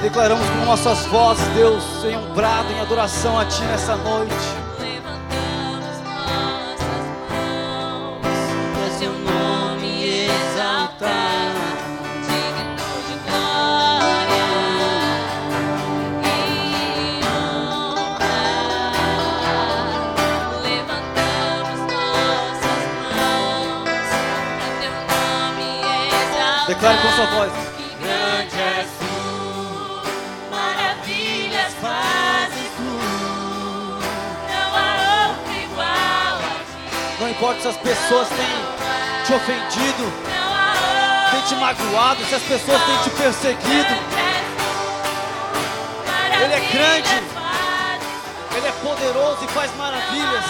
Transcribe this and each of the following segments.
Declaramos com nossas vozes, Deus, em um brado, em adoração a Ti nessa noite. Levantamos nossas mãos para Seu nome exaltar, digno de glória e honra. Levantamos nossas mãos para Teu nome exaltar. Declare com sua voz. Que grande és Tu, maravilhas fazes Tu, não há outro igual a Ti. Não importa se as pessoas têm te ofendido, Não há têm te magoado, se as pessoas têm te perseguido. Ele é grande, Ele é poderoso e faz maravilhas.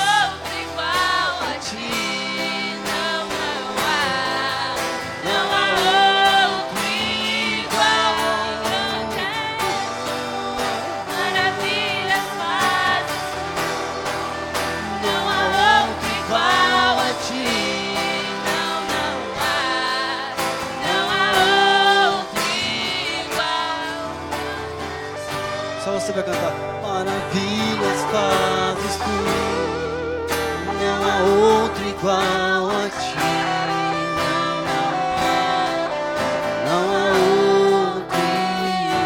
Só você vai cantar. Maravilhas fazes Tu, não há outro igual a Ti. Não há outro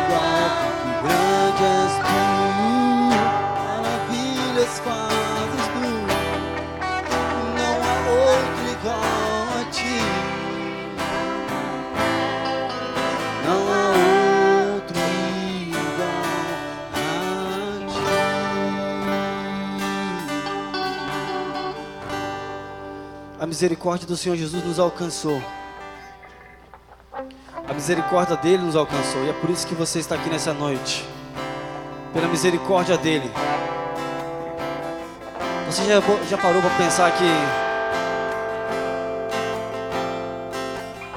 igual, porque grande és Tu. Maravilhas fazes Tu, não há outro igual a Ti. Não há outro igual a Ti. A misericórdia do Senhor Jesus nos alcançou. A misericórdia dele nos alcançou. E é por isso que você está aqui nessa noite. Pela misericórdia dele. Você já parou para pensar que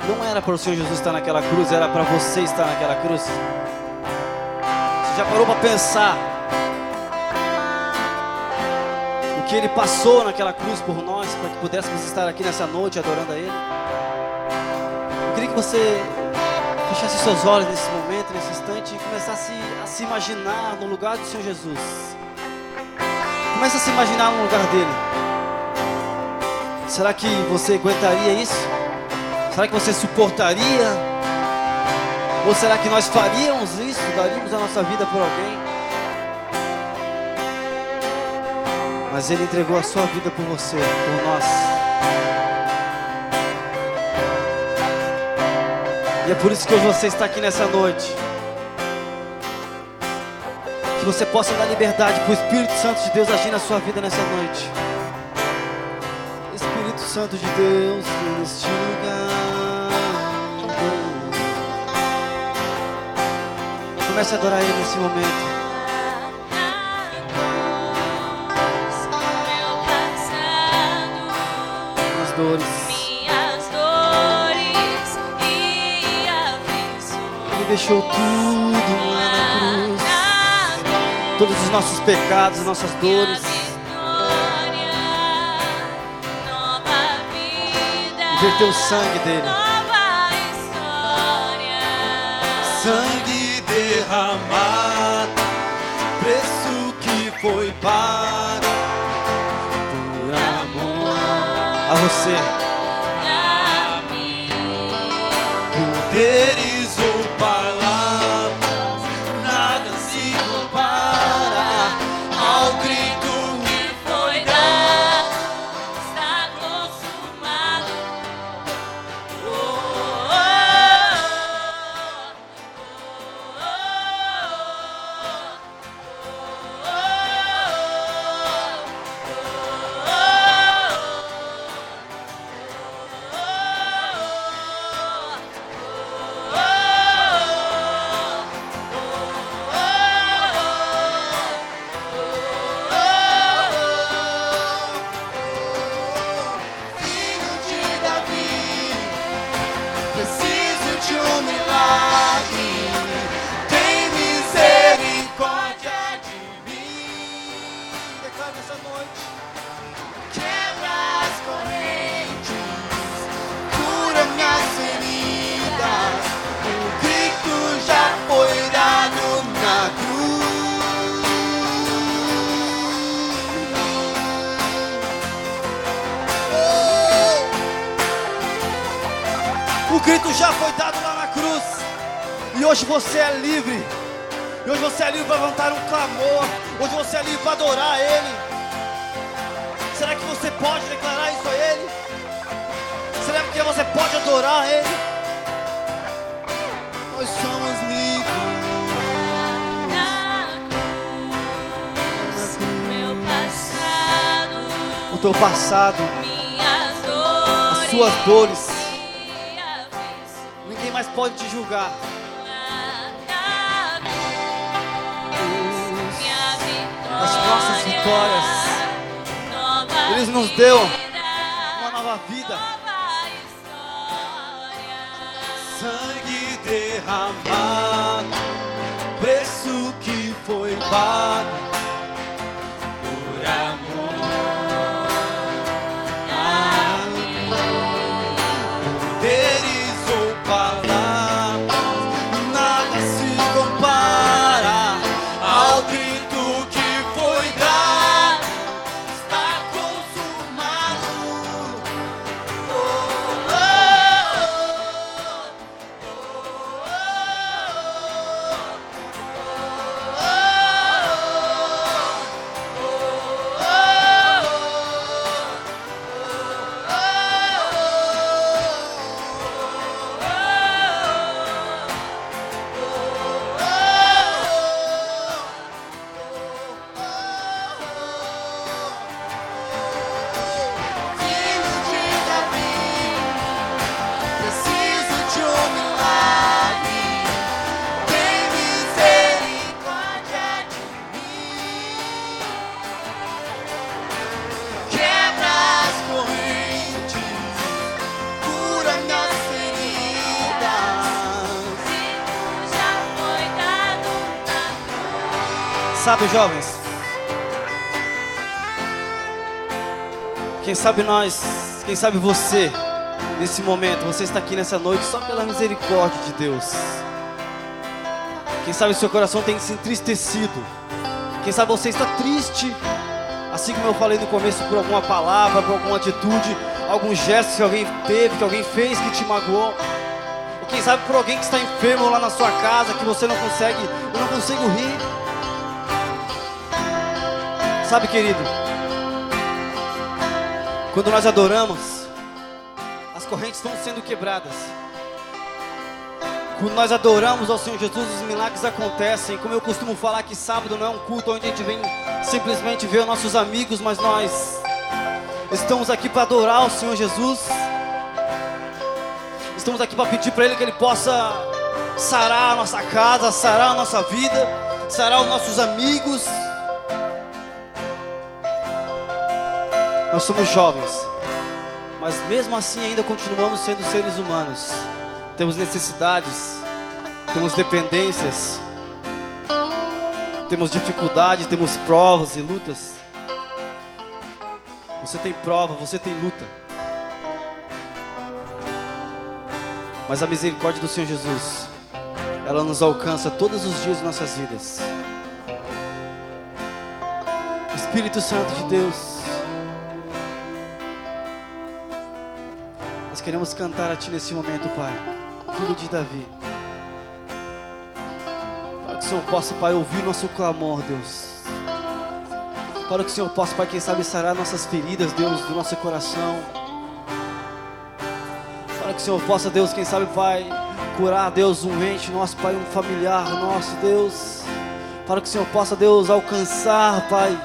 não era para o Senhor Jesus estar naquela cruz, era para você estar naquela cruz? Você já parou para pensar o que Ele passou naquela cruz por nós, para que pudéssemos estar aqui nessa noite adorando a Ele? Eu queria que você fechasse seus olhos nesse momento, nesse instante, e começasse a se imaginar no lugar do Senhor Jesus. Comece a se imaginar no lugar dele. Será que você aguentaria isso? Será que você suportaria? Ou será que nós faríamos isso? Daríamos a nossa vida por alguém? Mas Ele entregou a sua vida por você, por nós. E é por isso que hoje você está aqui nessa noite. Que você possa dar liberdade para o Espírito Santo de Deus agir na sua vida nessa noite. Espírito Santo de Deus, neste lugar. Comece a adorar Ele nesse momento. As dores. Ele deixou tudo lá na cruz. Todos os nossos pecados, nossas dores. E verteu o sangue dele. Sangue derramado, preço que foi pago por amor a você. Poderes ou palavras, nada se compara ao grito que foi dado, está consumado. já foi dado lá na cruz. E hoje você é livre. E hoje você é livre para levantar um clamor. Hoje você é livre para adorar Ele. Será que você pode declarar isso a Ele? Será que você pode adorar Ele? Nós somos livres. Meu passado, O teu passado, minhas dores, as suas dores, minha vez, ninguém mais pode te julgar. na cruz, minha vitória, As nossas vitórias, nova Ele nos deu vida, uma nova vida. nova história. Sangue derramado, preço que foi pago por amor a mim. Poderes ou palavras, nada se compara ao grito que foi dado. Está consumado. Oh, Filho de Davi, preciso de um milagre. Tem misericórdia de mim. Quebra as correntes, cura minhas feridas. Já foi dado na cruz. Sabe, jovens, quem sabe nós, quem sabe você, nesse momento, você está aqui nessa noite só pela misericórdia de Deus. Quem sabe seu coração tem se entristecido. Quem sabe você está triste, assim como eu falei no começo, por alguma palavra, por alguma atitude, algum gesto que alguém teve, que alguém fez que te magoou. Ou quem sabe por alguém que está enfermo lá na sua casa, que você não consegue, eu não consigo rir. Sabe, querido, quando nós adoramos, as correntes estão sendo quebradas. Quando nós adoramos ao Senhor Jesus, os milagres acontecem. Como eu costumo falar, que sábado não é um culto onde a gente vem simplesmente ver nossos amigos, mas nós estamos aqui para adorar o Senhor Jesus. Estamos aqui para pedir para Ele que Ele possa sarar a nossa casa, sarar a nossa vida, sarar os nossos amigos. Nós somos jovens, mas mesmo assim ainda continuamos sendo seres humanos. Temos necessidades, temos dependências, temos dificuldade, temos provas e lutas. Você tem prova, você tem luta. Mas a misericórdia do Senhor Jesus, ela nos alcança todos os dias de nossas vidas. Espírito Santo de Deus, nós queremos cantar a Ti nesse momento, Pai, Filho de Davi, para que o Senhor possa, Pai, ouvir nosso clamor, Deus, para que o Senhor possa, Pai, quem sabe sarar nossas feridas, Deus, do nosso coração, para que o Senhor possa, Deus, quem sabe, Pai, curar, Deus, um ente nosso, Pai, um familiar nosso, Deus, para que o Senhor possa, Deus, alcançar, Pai,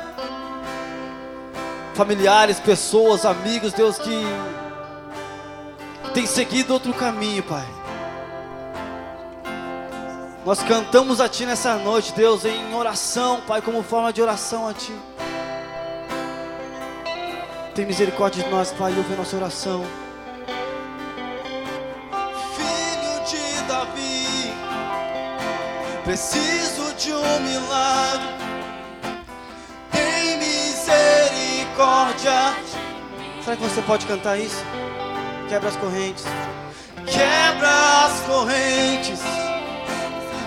familiares, pessoas, amigos, Deus, que tem seguido outro caminho, Pai. Nós cantamos a Ti nessa noite, Deus, em oração, Pai, como forma de oração a Ti. Tem misericórdia de nós, Pai, e ouve a nossa oração. Filho de Davi, preciso de um milagre. Tem misericórdia. Será que você pode cantar isso? Quebra as correntes, quebra as correntes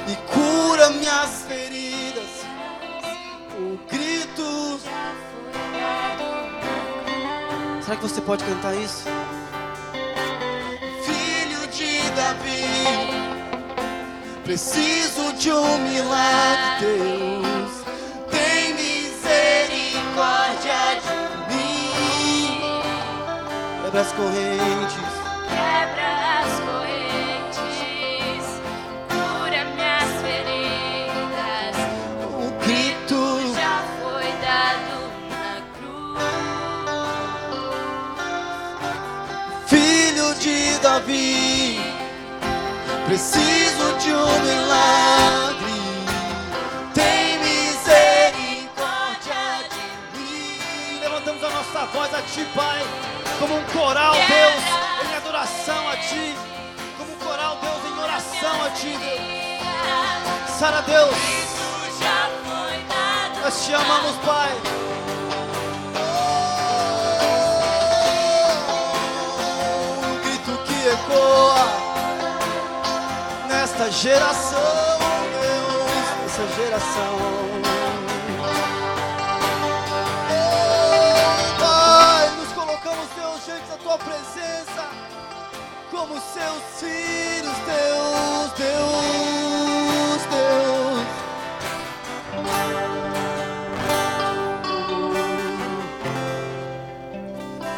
e cura minhas feridas. O grito. Será que você pode cantar isso? Filho de Davi, Preciso de um milagre, Deus. Tem misericórdia de mim. Quebra as correntes. Quebra as correntes, cura minhas feridas. O grito Já foi dado na cruz. Filho de Davi, preciso de um milagre. Tem misericórdia de mim. Levantamos a nossa voz a Ti, Pai, como um coral, Deus, em adoração a Ti. Como um coral, Deus, em oração a Ti, Deus. Sara, Deus, Já foi dado. nós Te amamos, Pai. Um grito que ecoa nesta geração, Deus, nessa geração. Pai, nos colocamos, Deus, diante da Tua presença, como Seus filhos, Deus, Deus, Deus.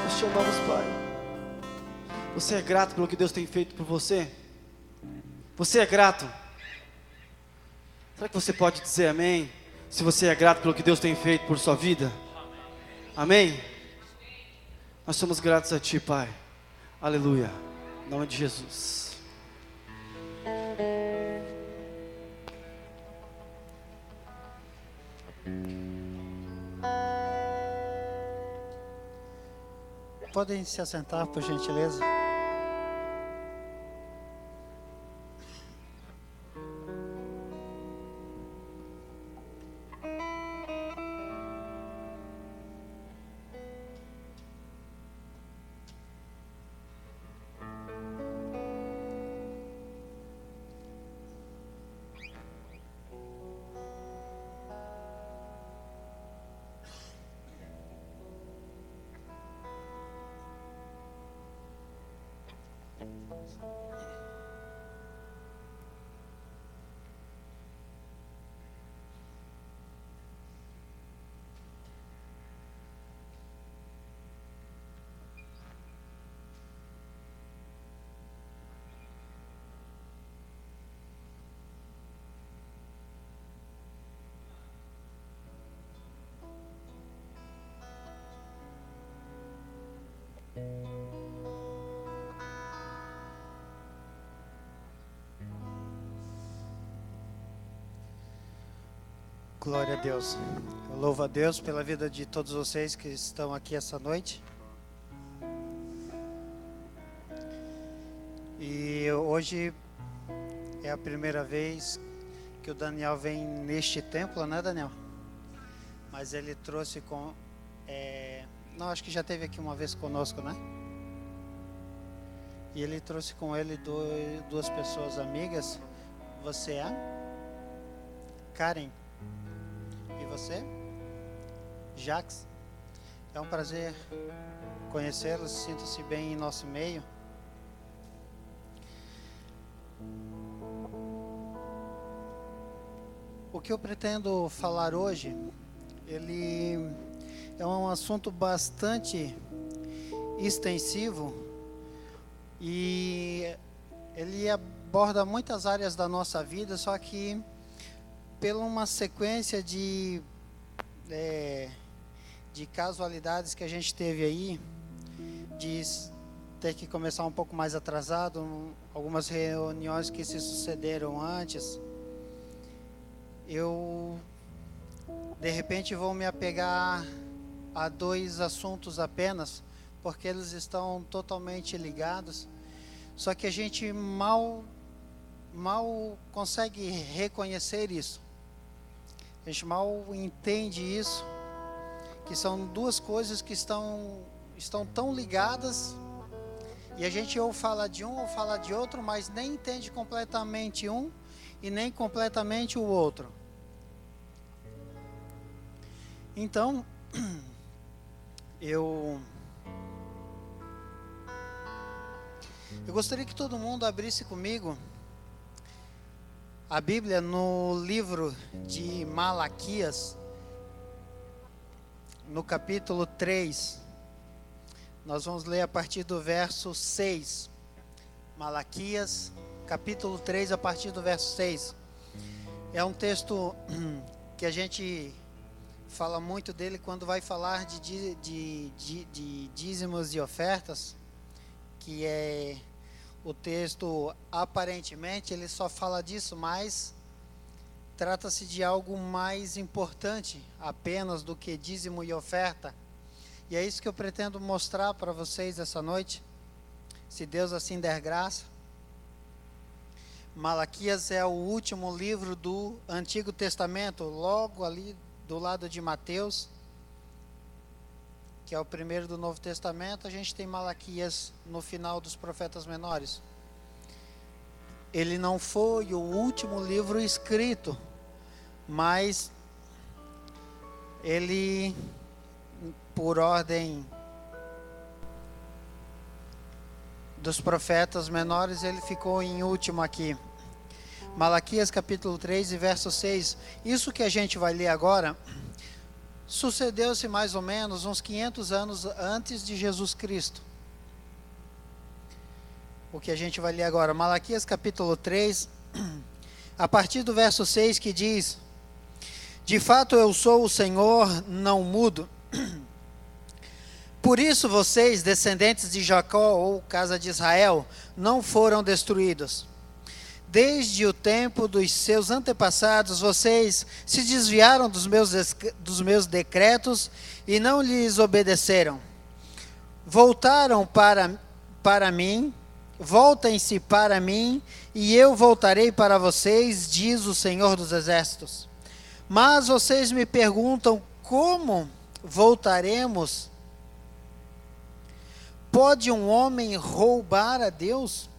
Nós Te amamos, Pai. Você é grato pelo que Deus tem feito por você? Você é grato? Será que você pode dizer amém? Se você é grato pelo que Deus tem feito por sua vida? Amém? Nós somos gratos a Ti, Pai. Aleluia. Em nome de Jesus. Podem se assentar, por gentileza. Glória a Deus. Eu louvo a Deus pela vida de todos vocês que estão aqui essa noite. E hoje é a primeira vez que o Daniel vem neste templo, né, Daniel? Mas ele trouxe com... Não, acho que já esteve aqui uma vez conosco, né? E ele trouxe com ele duas pessoas amigas. Você é? Karen. E você? Jax. É um prazer conhecê-los. Sinta-se bem em nosso meio. O que eu pretendo falar hoje, ele é um assunto bastante extensivo e ele aborda muitas áreas da nossa vida, só que pela uma sequência de casualidades que a gente teve aí, de ter que começar um pouco mais atrasado, algumas reuniões que se sucederam antes, eu de repente vou me apegar a dois assuntos apenas, porque eles estão totalmente ligados, só que a gente mal consegue reconhecer isso. A gente mal entende isso, que são duas coisas que estão tão ligadas, e a gente ou fala de um ou fala de outro, mas nem entende completamente um e nem completamente o outro. Então, eu gostaria que todo mundo abrisse comigo A Bíblia, no livro de Malaquias, no capítulo 3, nós vamos ler a partir do verso 6. Malaquias, capítulo 3, a partir do verso 6. É um texto que a gente fala muito dele quando vai falar de dízimos e ofertas, que é o texto, aparentemente, ele só fala disso, mas trata-se de algo mais importante apenas do que dízimo e oferta. E é isso que eu pretendo mostrar para vocês essa noite, se Deus assim der graça. Malaquias é o último livro do Antigo Testamento, logo ali do lado de Mateus, que é o primeiro do Novo Testamento. A gente tem Malaquias no final dos profetas menores. Ele não foi o último livro escrito, mas ele, por ordem dos profetas menores, ele ficou em último aqui. Malaquias capítulo 3 e verso 6. Isso que a gente vai ler agora sucedeu-se mais ou menos uns 500 anos antes de Jesus Cristo. O que a gente vai ler agora, Malaquias capítulo 3, a partir do verso 6, que diz: de fato eu sou o Senhor, não mudo. Por isso vocês, descendentes de Jacó, ou casa de Israel, não foram destruídos. Desde o tempo dos seus antepassados, vocês se desviaram dos meus decretos e não lhes obedeceram. Voltaram para mim, voltem-se para mim, e eu voltarei para vocês, diz o Senhor dos Exércitos. Mas vocês me perguntam, como voltaremos? Pode um homem roubar a Deus?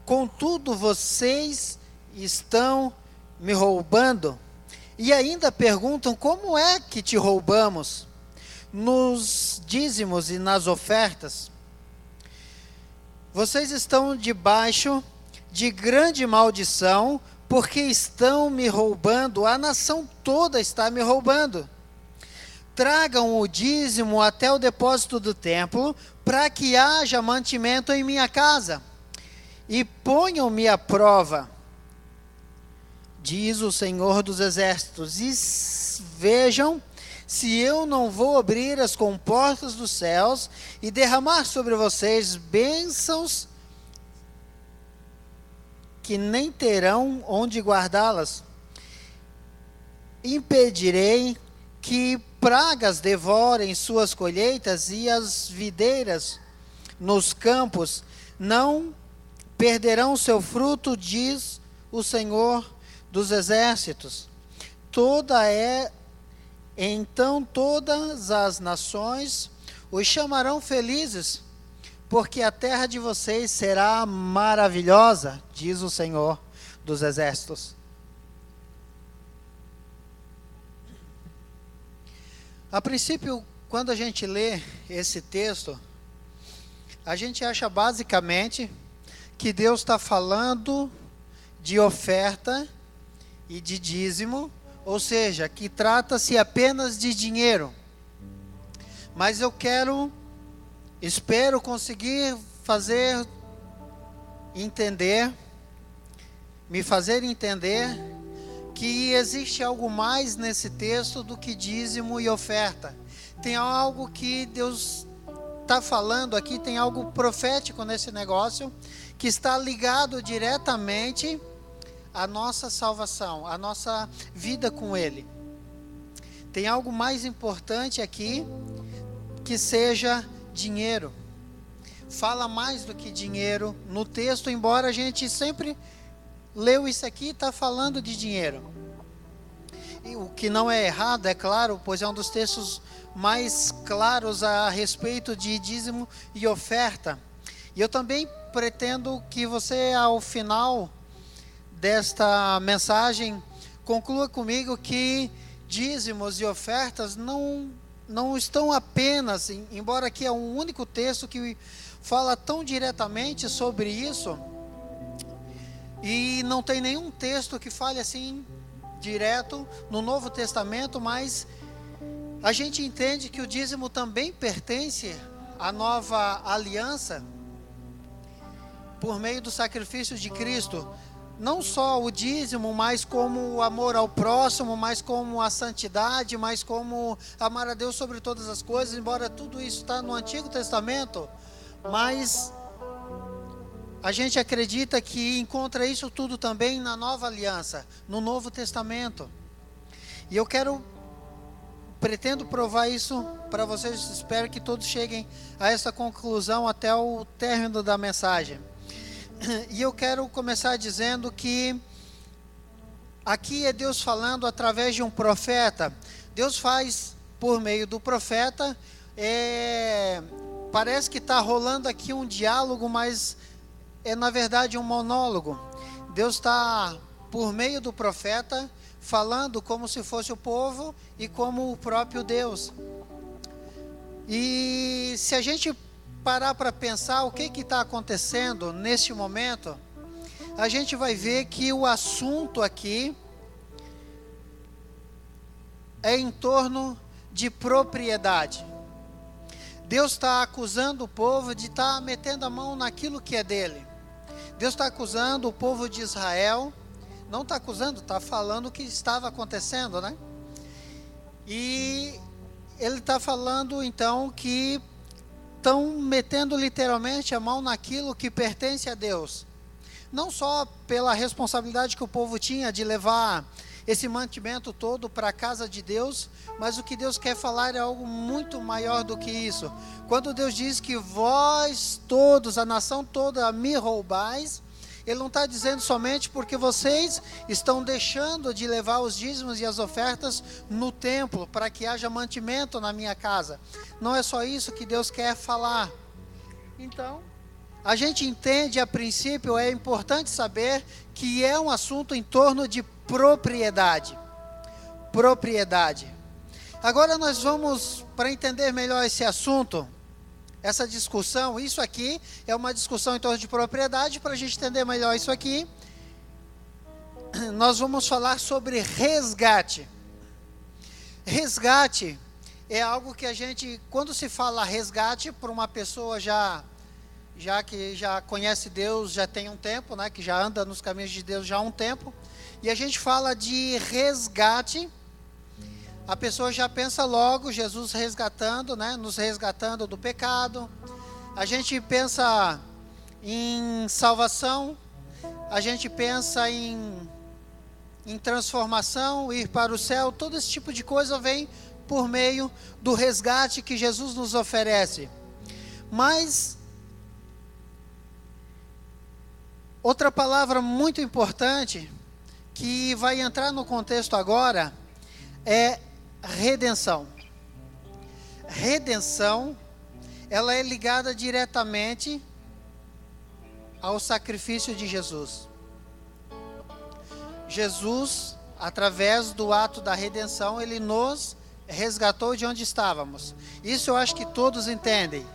Contudo, vocês estão me roubando. E ainda perguntam, como é que te roubamos? Nos dízimos e nas ofertas. Vocês estão debaixo de grande maldição, porque estão me roubando. A nação toda está me roubando. Tragam o dízimo até o depósito do templo, para que haja mantimento em minha casa. E ponham-me à prova, diz o Senhor dos Exércitos, e vejam se eu não vou abrir as comportas dos céus e derramar sobre vocês bênçãos que nem terão onde guardá-las. Impedirei que pragas devorem suas colheitas, e as videiras nos campos não perderão seu fruto, diz o Senhor dos Exércitos. Então todas as nações os chamarão felizes, porque a terra de vocês será maravilhosa, diz o Senhor dos Exércitos. A princípio, quando a gente lê esse texto, a gente acha basicamente que Deus está falando de oferta e de dízimo, ou seja, que trata-se apenas de dinheiro. Mas eu espero conseguir me fazer entender que existe algo mais nesse texto do que dízimo e oferta. Tem algo que Deus está falando aqui, tem algo profético nesse negócio, que está ligado diretamente à nossa salvação, à nossa vida com Ele. Tem algo mais importante aqui, que seja dinheiro. Fala mais do que dinheiro no texto, embora a gente sempre leu isso aqui, está falando de dinheiro. E o que não é errado, é claro, pois é um dos textos mais claros a respeito de dízimo e oferta. E eu também pretendo que você, ao final desta mensagem, conclua comigo que dízimos e ofertas não estão apenas, embora aqui é um único texto que fala tão diretamente sobre isso, E não tem nenhum texto que fale assim direto no Novo Testamento, mas a gente entende que o dízimo também pertence à nova aliança por meio do sacrifício de Cristo. Não só o dízimo, mas como o amor ao próximo, mas como a santidade, mas como amar a Deus sobre todas as coisas. Embora tudo isso está no Antigo Testamento, mas a gente acredita que encontra isso tudo também na nova aliança, no Novo Testamento. E eu pretendo provar isso para vocês. Espero que todos cheguem a essa conclusão até o término da mensagem. E eu quero começar dizendo que aqui é Deus falando através de um profeta. Deus faz por meio do profeta. Parece que está rolando aqui um diálogo, mas é na verdade um monólogo. Deus está por meio do profeta falando como se fosse o povo e como o próprio Deus. E se a gente parar para pensar o que está acontecendo neste momento, a gente vai ver que o assunto aqui é em torno de propriedade. Deus está acusando o povo de estar metendo a mão naquilo que é dele. Deus está acusando o povo de Israel. Não está acusando, está falando o que estava acontecendo, né? E ele está falando então que estão metendo literalmente a mão naquilo que pertence a Deus. Não só pela responsabilidade que o povo tinha de levar esse mantimento todo para a casa de Deus, mas o que Deus quer falar é algo muito maior do que isso. Quando Deus diz que vós todos, a nação toda, me roubais, Ele não está dizendo somente porque vocês estão deixando de levar os dízimos e as ofertas no templo, para que haja mantimento na minha casa. Não é só isso que Deus quer falar. Então, a gente entende, a princípio, é importante saber que é um assunto em torno de propriedade. Propriedade. Agora nós vamos, para entender melhor esse assunto, essa discussão, isso aqui é uma discussão em torno de propriedade. Para a gente entender melhor isso aqui, nós vamos falar sobre resgate. Resgate é algo que a gente, quando se fala resgate para uma pessoa que já conhece Deus, já tem um tempo, né, que já anda nos caminhos de Deus já há um tempo, e a gente fala de resgate, a pessoa já pensa logo Jesus resgatando, né, nos resgatando do pecado. A gente pensa em salvação, a gente pensa em transformação, ir para o céu. Todo esse tipo de coisa vem por meio do resgate que Jesus nos oferece. Mas outra palavra muito importante que vai entrar no contexto agora é redenção. Redenção, ela é ligada diretamente ao sacrifício de Jesus. Jesus, através do ato da redenção, ele nos resgatou de onde estávamos. Isso eu acho que todos entendem,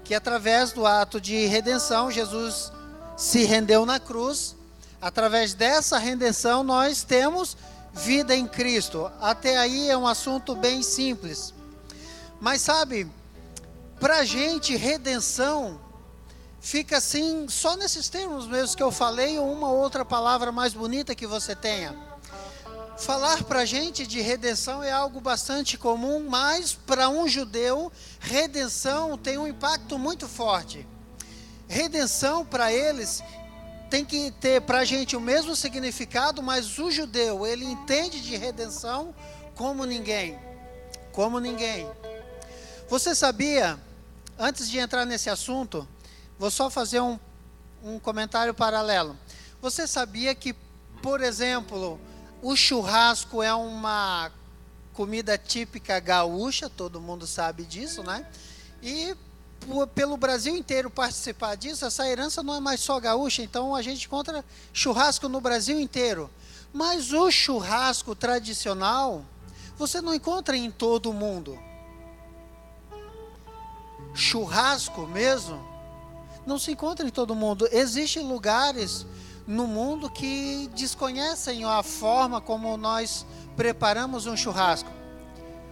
que através do ato de redenção, Jesus se rendeu na cruz. Através dessa redenção nós temos vida em Cristo. Até aí é um assunto bem simples. Mas sabe, para a gente redenção fica assim, só nesses termos mesmo que eu falei, ou uma outra palavra mais bonita que você tenha. Falar para a gente de redenção é algo bastante comum, mas para um judeu, redenção tem um impacto muito forte. Redenção para eles tem que ter para a gente o mesmo significado, mas o judeu, ele entende de redenção como ninguém. Como ninguém. Você sabia, antes de entrar nesse assunto, vou só fazer um comentário paralelo. Você sabia que, por exemplo, o churrasco é uma comida típica gaúcha, todo mundo sabe disso, né? E pelo Brasil inteiro participar disso, essa herança não é mais só gaúcha, então a gente encontra churrasco no Brasil inteiro. Mas o churrasco tradicional, você não encontra em todo o mundo. Churrasco mesmo, não se encontra em todo mundo. Existem lugares no mundo que desconhecem a forma como nós preparamos um churrasco.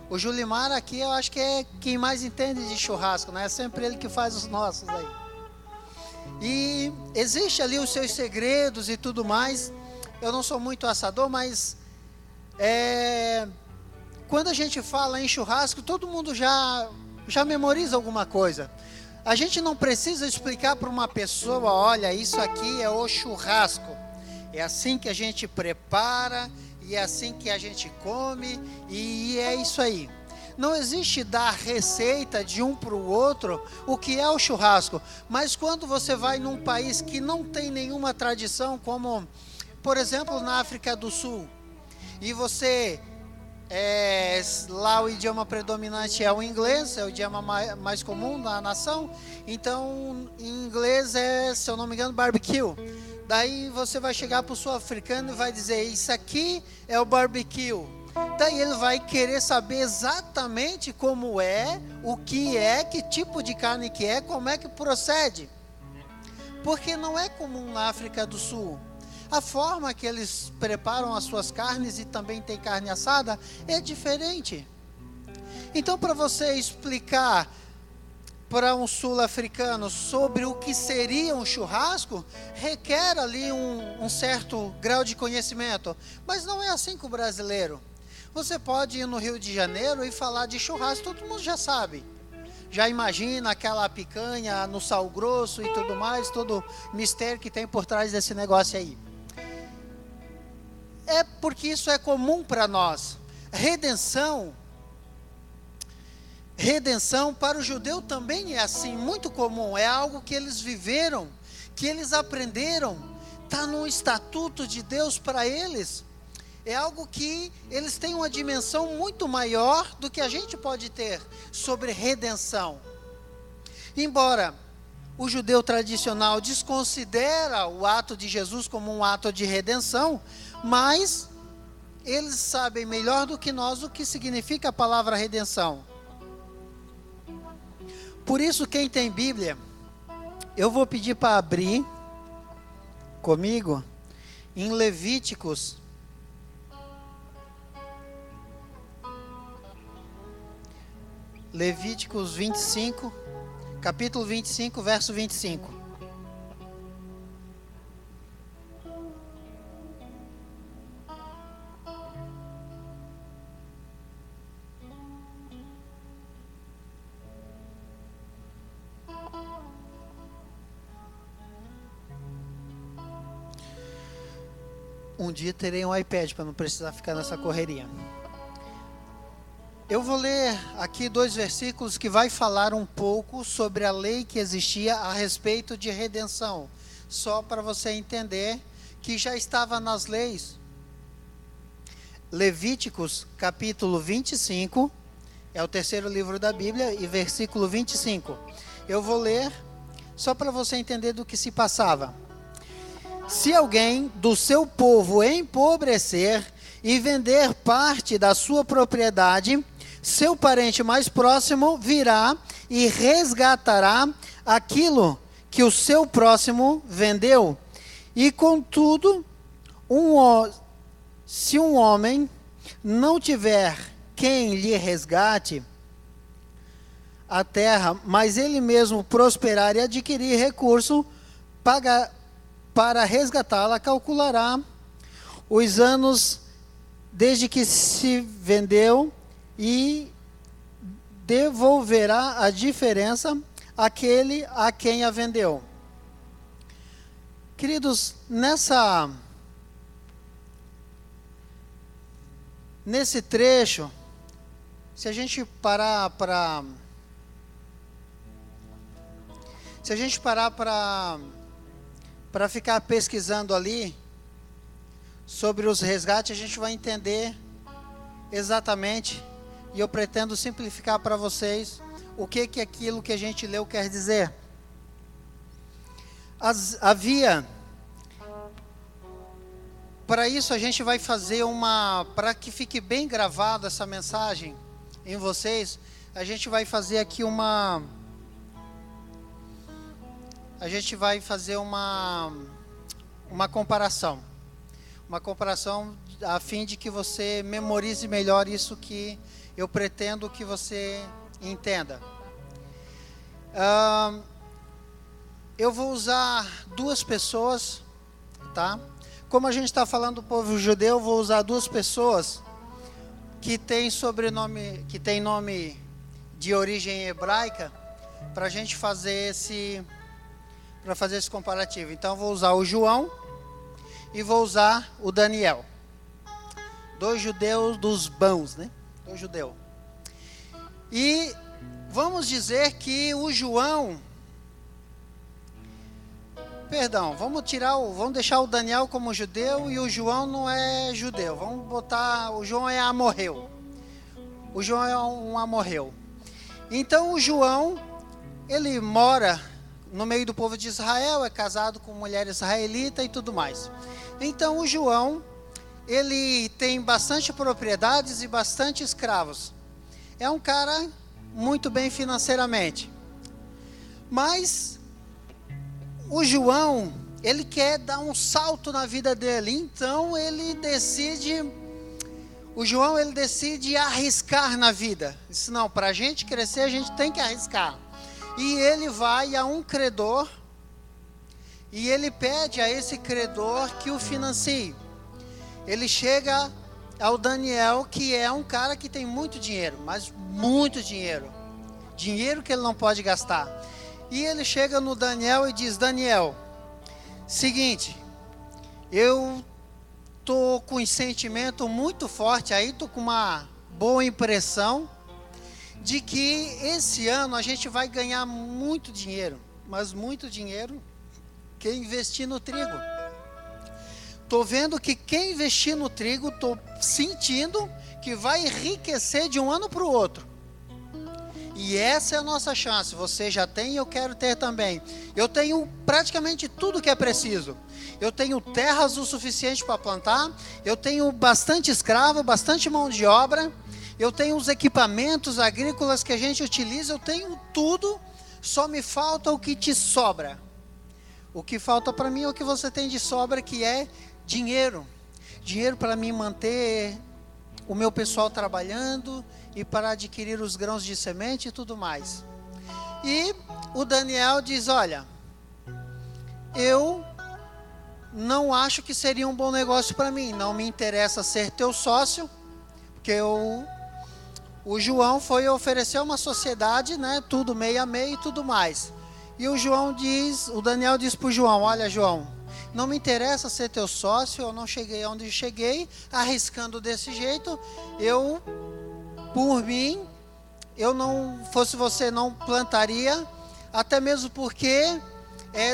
O Julimar aqui eu acho que é quem mais entende de churrasco, né? É sempre ele que faz os nossos aí. E existe ali os seus segredos e tudo mais. Eu não sou muito assador, mas quando a gente fala em churrasco, todo mundo já memoriza alguma coisa. A gente não precisa explicar para uma pessoa, olha, isso aqui é o churrasco. É assim que a gente prepara, e é assim que a gente come, e é isso aí. Não existe dar receita de um para o outro o que é o churrasco. Mas quando você vai num país que não tem nenhuma tradição, como, por exemplo, na África do Sul, e você... lá o idioma predominante é o inglês, é o idioma mais comum na nação. Então, em inglês é, se eu não me engano, barbecue. Daí você vai chegar para o sul-africano e vai dizer, isso aqui é o barbecue. Daí ele vai querer saber exatamente como é, o que é, que tipo de carne que é, como é que procede. Porque não é comum na África do Sul. A forma que eles preparam as suas carnes, e também tem carne assada, é diferente. Então, para você explicar para um sul-africano sobre o que seria um churrasco, requer ali um certo grau de conhecimento. Mas não é assim com o brasileiro. Você pode ir no Rio de Janeiro e falar de churrasco, todo mundo já sabe. Já imagina aquela picanha no sal grosso e tudo mais, todo mistério que tem por trás desse negócio aí. É porque isso é comum para nós. Redenção para o judeu também é assim, muito comum. É algo que eles viveram, que eles aprenderam. Está no estatuto de Deus para eles. É algo que eles têm uma dimensão muito maior do que a gente pode ter sobre redenção. Embora o judeu tradicional desconsidera o ato de Jesus como um ato de redenção, mas eles sabem melhor do que nós o que significa a palavra redenção. Por isso, quem tem Bíblia, eu vou pedir para abrir comigo em Levíticos. Levíticos 25, capítulo 25, verso 25. Um dia terei um iPad para não precisar ficar nessa correria. Eu vou ler aqui 2 versículos que vai falar um pouco sobre a lei que existia a respeito de redenção. Só para você entender que já estava nas leis. Levíticos capítulo 25, é o 3º livro da Bíblia, e versículo 25. Eu vou ler só para você entender do que se passava. Se alguém do seu povo empobrecer e vender parte da sua propriedade, seu parente mais próximo virá e resgatará aquilo que o seu próximo vendeu. E contudo, se um homem não tiver quem lhe resgate a terra, mas ele mesmo prosperar e adquirir recurso para resgatá-la, calculará os anos desde que se vendeu e devolverá a diferença àquele a quem a vendeu. Queridos, nesse trecho, se a gente parar para ficar pesquisando ali sobre os resgates, a gente vai entender exatamente, e eu pretendo simplificar para vocês o que aquilo que a gente leu quer dizer. Havia, para isso a gente vai fazer para que fique bem gravado essa mensagem em vocês, a gente vai fazer aqui uma comparação. Uma comparação a fim de que você memorize melhor isso que eu pretendo que você entenda. Eu vou usar duas pessoas, tá? Como a gente está falando do povo judeu, eu vou usar duas pessoas que têm sobrenome, que têm nome de origem hebraica, para a gente fazer esse comparativo. Então, eu vou usar o João e vou usar o Daniel. Dois judeus dos bons, né? Dois judeus. E vamos dizer que o João... Perdão, vamos deixar o Daniel como judeu e o João não é judeu. Vamos botar, o João é amorreu. O João é um amorreu. Então o João, ele mora no meio do povo de Israel, é casado com mulher israelita e tudo mais. Então o João, ele tem bastante propriedades e bastante escravos. É um cara muito bem financeiramente. Mas o João, ele quer dar um salto na vida dele. Então o João decide arriscar na vida. Disse, não, para a gente crescer, a gente tem que arriscar. E ele vai a um credor e ele pede a esse credor que o financie. Ele chega ao Daniel, que é um cara que tem muito dinheiro, mas muito dinheiro. Dinheiro que ele não pode gastar. E ele chega no Daniel e diz, Daniel, seguinte, eu tô com um sentimento muito forte aí, tô com uma boa impressão de que esse ano a gente vai ganhar muito dinheiro, mas muito dinheiro que investir no trigo. Tô vendo que quem investir no trigo, tô sentindo que vai enriquecer de um ano para o outro. E essa é a nossa chance. Você já tem e eu quero ter também. Eu tenho praticamente tudo que é preciso. Eu tenho terras o suficiente para plantar. Eu tenho bastante escravo, bastante mão de obra. Eu tenho os equipamentos agrícolas que a gente utiliza. Eu tenho tudo. Só me falta o que te sobra. O que falta para mim é o que você tem de sobra, que é dinheiro. Dinheiro para mim manter o meu pessoal trabalhando e para adquirir os grãos de semente e tudo mais. E o Daniel diz, olha, eu não acho que seria um bom negócio para mim, não me interessa ser teu sócio, porque o João foi oferecer uma sociedade, né, tudo meio a meio e tudo mais. E o Daniel diz para o João, olha João, não me interessa ser teu sócio, eu não cheguei onde cheguei, arriscando desse jeito, por mim, eu não fosse você, não plantaria, até mesmo porque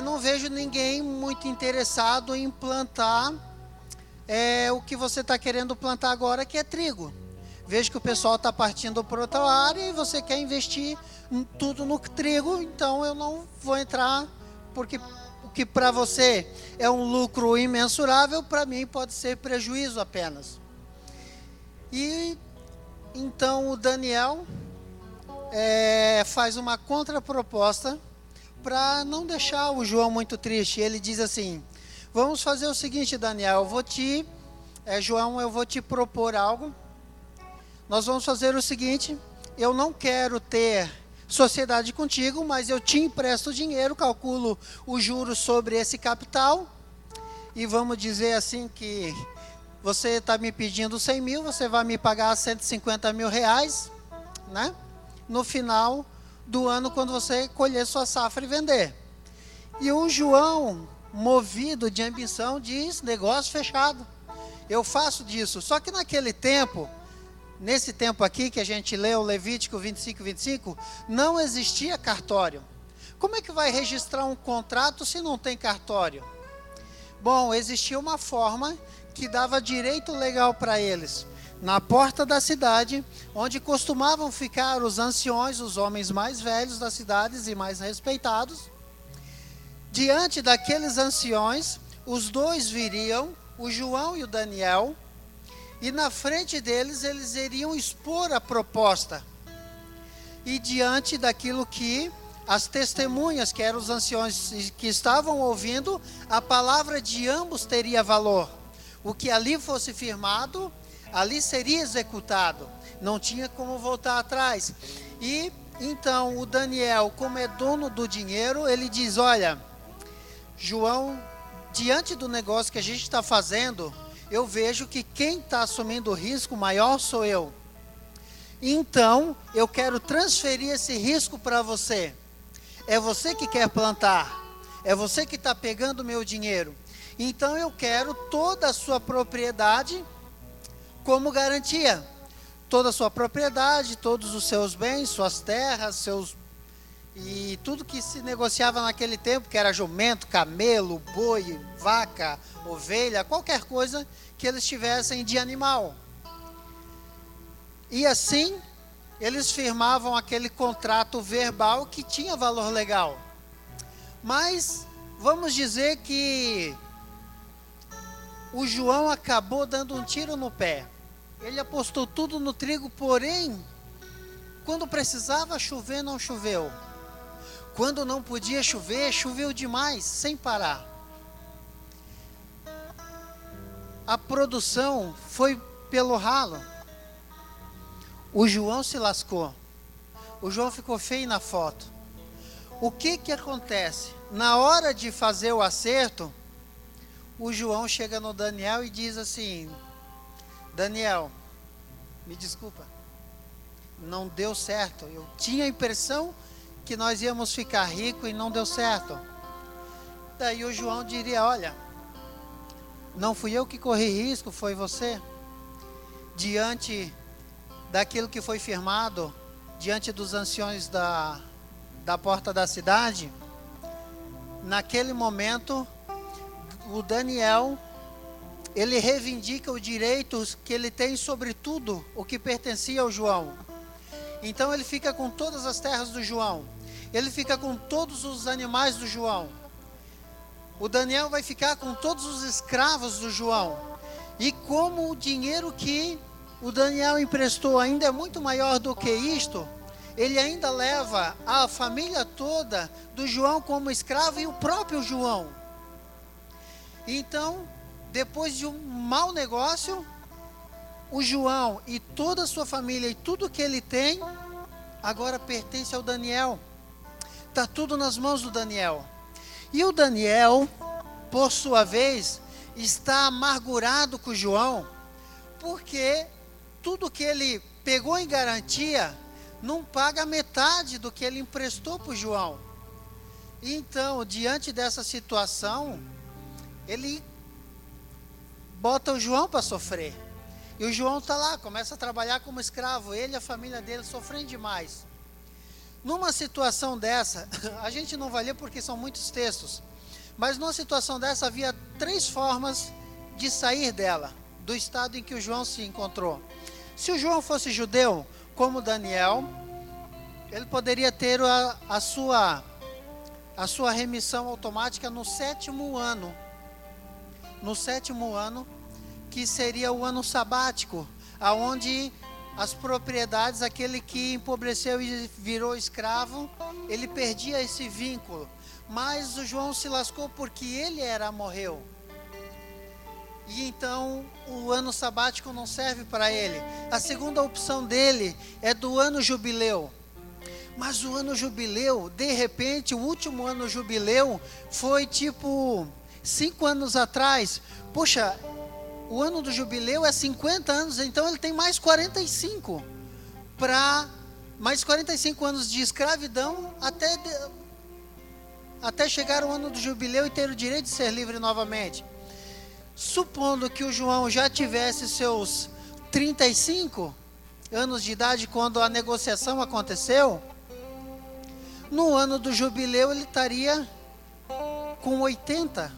não vejo ninguém muito interessado em plantar o que você está querendo plantar agora, que é trigo. Vejo que o pessoal está partindo para outra área e você quer investir tudo no trigo, então eu não vou entrar, porque o que para você é um lucro imensurável, para mim pode ser prejuízo apenas. E então o Daniel faz uma contraproposta para não deixar o João muito triste. Ele diz assim, vamos fazer o seguinte, Daniel, João, eu vou te propor algo. Nós vamos fazer o seguinte, eu não quero ter sociedade contigo, mas eu te empresto dinheiro, calculo os juros sobre esse capital, e vamos dizer assim que você está me pedindo 100 mil, você vai me pagar 150 mil reais, né? No final do ano, quando você colher sua safra e vender. E o João, movido de ambição, diz, negócio fechado, eu faço disso. Só que naquele tempo, nesse tempo aqui que a gente leu, Levítico 25, não existia cartório. Como é que vai registrar um contrato se não tem cartório? Bom, existia uma forma que dava direito legal para eles. Na porta da cidade, onde costumavam ficar os anciões, os homens mais velhos das cidades e mais respeitados. Diante daqueles anciões, os dois viriam, o João e o Daniel, e na frente deles eles iriam expor a proposta. E diante daquilo que as testemunhas, que eram os anciões que estavam ouvindo, a palavra de ambos teria valor. O que ali fosse firmado, ali seria executado. Não tinha como voltar atrás. E então o Daniel, como é dono do dinheiro, ele diz: olha, João, diante do negócio que a gente está fazendo, eu vejo que quem está assumindo o risco maior sou eu. Então, eu quero transferir esse risco para você. É você que quer plantar. É você que está pegando o meu dinheiro. Então, eu quero toda a sua propriedade como garantia. Toda a sua propriedade, todos os seus bens, suas terras, e tudo que se negociava naquele tempo, que era jumento, camelo, boi, vaca, ovelha, qualquer coisa que eles tivessem de animal. E assim, eles firmavam aquele contrato verbal que tinha valor legal. Mas, vamos dizer que o João acabou dando um tiro no pé. Ele apostou tudo no trigo, porém, quando precisava chover, não choveu. Quando não podia chover, choveu demais, sem parar. A produção foi pelo ralo. O João se lascou. O João ficou feio na foto. O que acontece? Na hora de fazer o acerto, o João chega no Daniel e diz assim: Daniel, me desculpa, não deu certo. Eu tinha a impressão que nós íamos ficar ricos e não deu certo. Daí o João diria: olha, não fui eu que corri risco, foi você. Diante daquilo que foi firmado, diante dos anciões da porta da cidade, naquele momento, o Daniel, ele reivindica o direito que ele tem sobre tudo o que pertencia ao João. Então ele fica com todas as terras do João. Ele fica com todos os animais do João. O Daniel vai ficar com todos os escravos do João. E como o dinheiro que o Daniel emprestou ainda é muito maior do que isto, ele ainda leva a família toda do João como escravo e o próprio João. Então, depois de um mau negócio, o João e toda a sua família e tudo que ele tem, agora pertence ao Daniel. Está tudo nas mãos do Daniel. E o Daniel, por sua vez, está amargurado com o João, porque tudo que ele pegou em garantia, não paga metade do que ele emprestou para o João. Então, diante dessa situação, ele bota o João para sofrer. E o João está lá, começa a trabalhar como escravo, ele e a família dele sofrendo demais. Numa situação dessa, a gente não vai ler porque são muitos textos, mas numa situação dessa havia 3 formas de sair dela, do estado em que o João se encontrou. Se o João fosse judeu, como Daniel, ele poderia ter a sua remissão automática no 7º ano. No 7º ano, que seria o ano sabático, aonde as propriedades, aquele que empobreceu e virou escravo, ele perdia esse vínculo. Mas o João se lascou porque ele morreu. E então o ano sabático não serve para ele. A segunda opção dele é do ano jubileu. Mas o ano jubileu, de repente, o último ano jubileu foi tipo 5 anos atrás. Poxa, o ano do jubileu é 50 anos, então ele tem mais 45. Mais 45 anos de escravidão até chegar o ano do jubileu e ter o direito de ser livre novamente. Supondo que o João já tivesse seus 35 anos de idade quando a negociação aconteceu, no ano do jubileu ele estaria com 80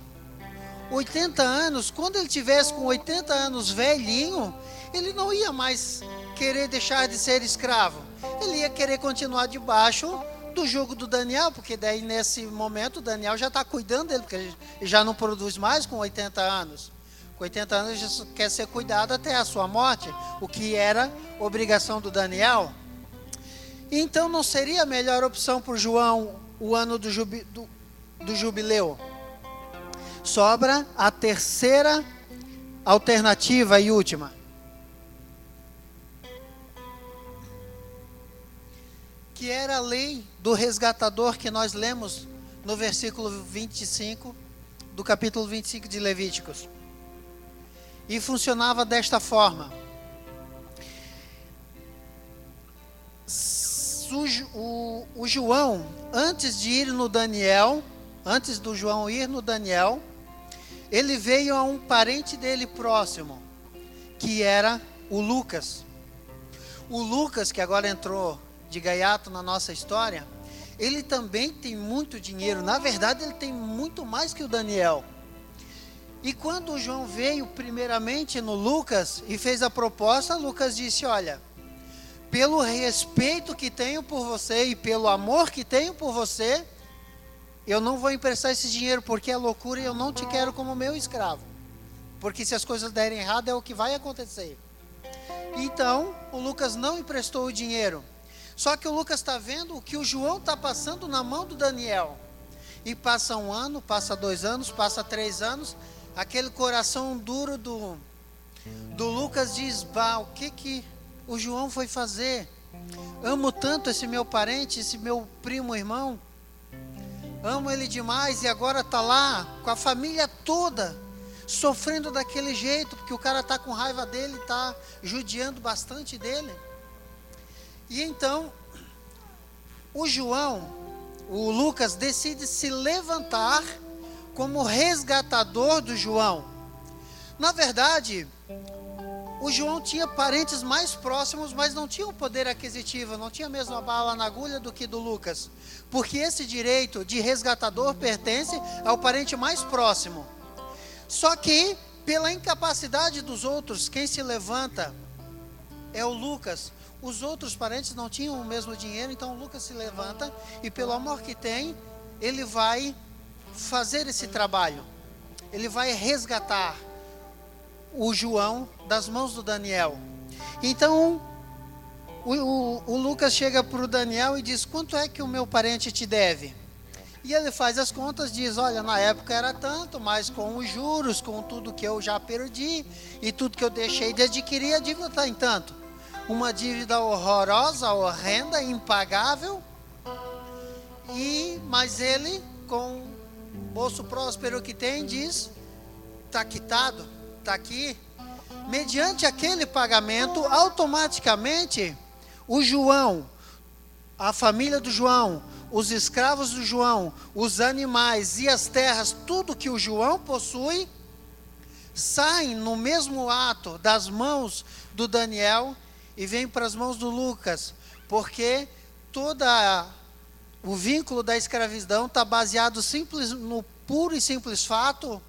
anos. Quando ele tivesse com 80 anos velhinho, ele não ia mais querer deixar de ser escravo. Ele ia querer continuar debaixo do jugo do Daniel, porque daí nesse momento o Daniel já está cuidando dele, porque ele já não produz mais com 80 anos. Com 80 anos ele já quer ser cuidado até a sua morte, o que era obrigação do Daniel. Então não seria a melhor opção para o João o ano do jubileu? Sobra a terceira alternativa e última, que era a lei do resgatador que nós lemos no versículo 25 do capítulo 25 de Levíticos. E funcionava desta forma: o João, antes de ir no Daniel, antes do João ir no Daniel, ele veio a um parente dele próximo, que era o Lucas. O Lucas, que agora entrou de gaiato na nossa história, ele também tem muito dinheiro. Na verdade, ele tem muito mais que o Daniel. E quando o João veio primeiramente no Lucas e fez a proposta, Lucas disse: olha, pelo respeito que tenho por você e pelo amor que tenho por você, eu não vou emprestar esse dinheiro porque é loucura e eu não te quero como meu escravo. Porque se as coisas derem errado é o que vai acontecer. Então, o Lucas não emprestou o dinheiro. Só que o Lucas está vendo o que o João está passando na mão do Daniel. E passa 1 ano, passa 2 anos, passa 3 anos. Aquele coração duro do Lucas diz: bah, o que o João foi fazer? Amo tanto esse meu parente, esse meu primo irmão. Amo ele demais e agora está lá com a família toda, sofrendo daquele jeito, porque o cara está com raiva dele, está judiando bastante dele. E então, o Lucas decide se levantar como resgatador do João. Na verdade, o João tinha parentes mais próximos, mas não tinha o poder aquisitivo, não tinha a mesma bala na agulha do que do Lucas. Porque esse direito de resgatador pertence ao parente mais próximo. Só que, pela incapacidade dos outros, quem se levanta é o Lucas. Os outros parentes não tinham o mesmo dinheiro, então o Lucas se levanta e, pelo amor que tem, ele vai fazer esse trabalho. Ele vai resgatar o João das mãos do Daniel. Então, o Lucas chega para o Daniel e diz: quanto é que o meu parente te deve? E ele faz as contas, diz: olha, na época era tanto, mas com os juros, com tudo que eu já perdi e tudo que eu deixei de adquirir, a dívida está em tanto. Uma dívida horrorosa, horrenda, impagável. Mas ele, com o bolso próspero que tem, diz: está quitado, está aqui. Mediante aquele pagamento, automaticamente, o João, a família do João, os escravos do João, os animais e as terras, tudo que o João possui, saem no mesmo ato das mãos do Daniel e vem para as mãos do Lucas, porque todo o vínculo da escravidão está baseado no puro e simples fato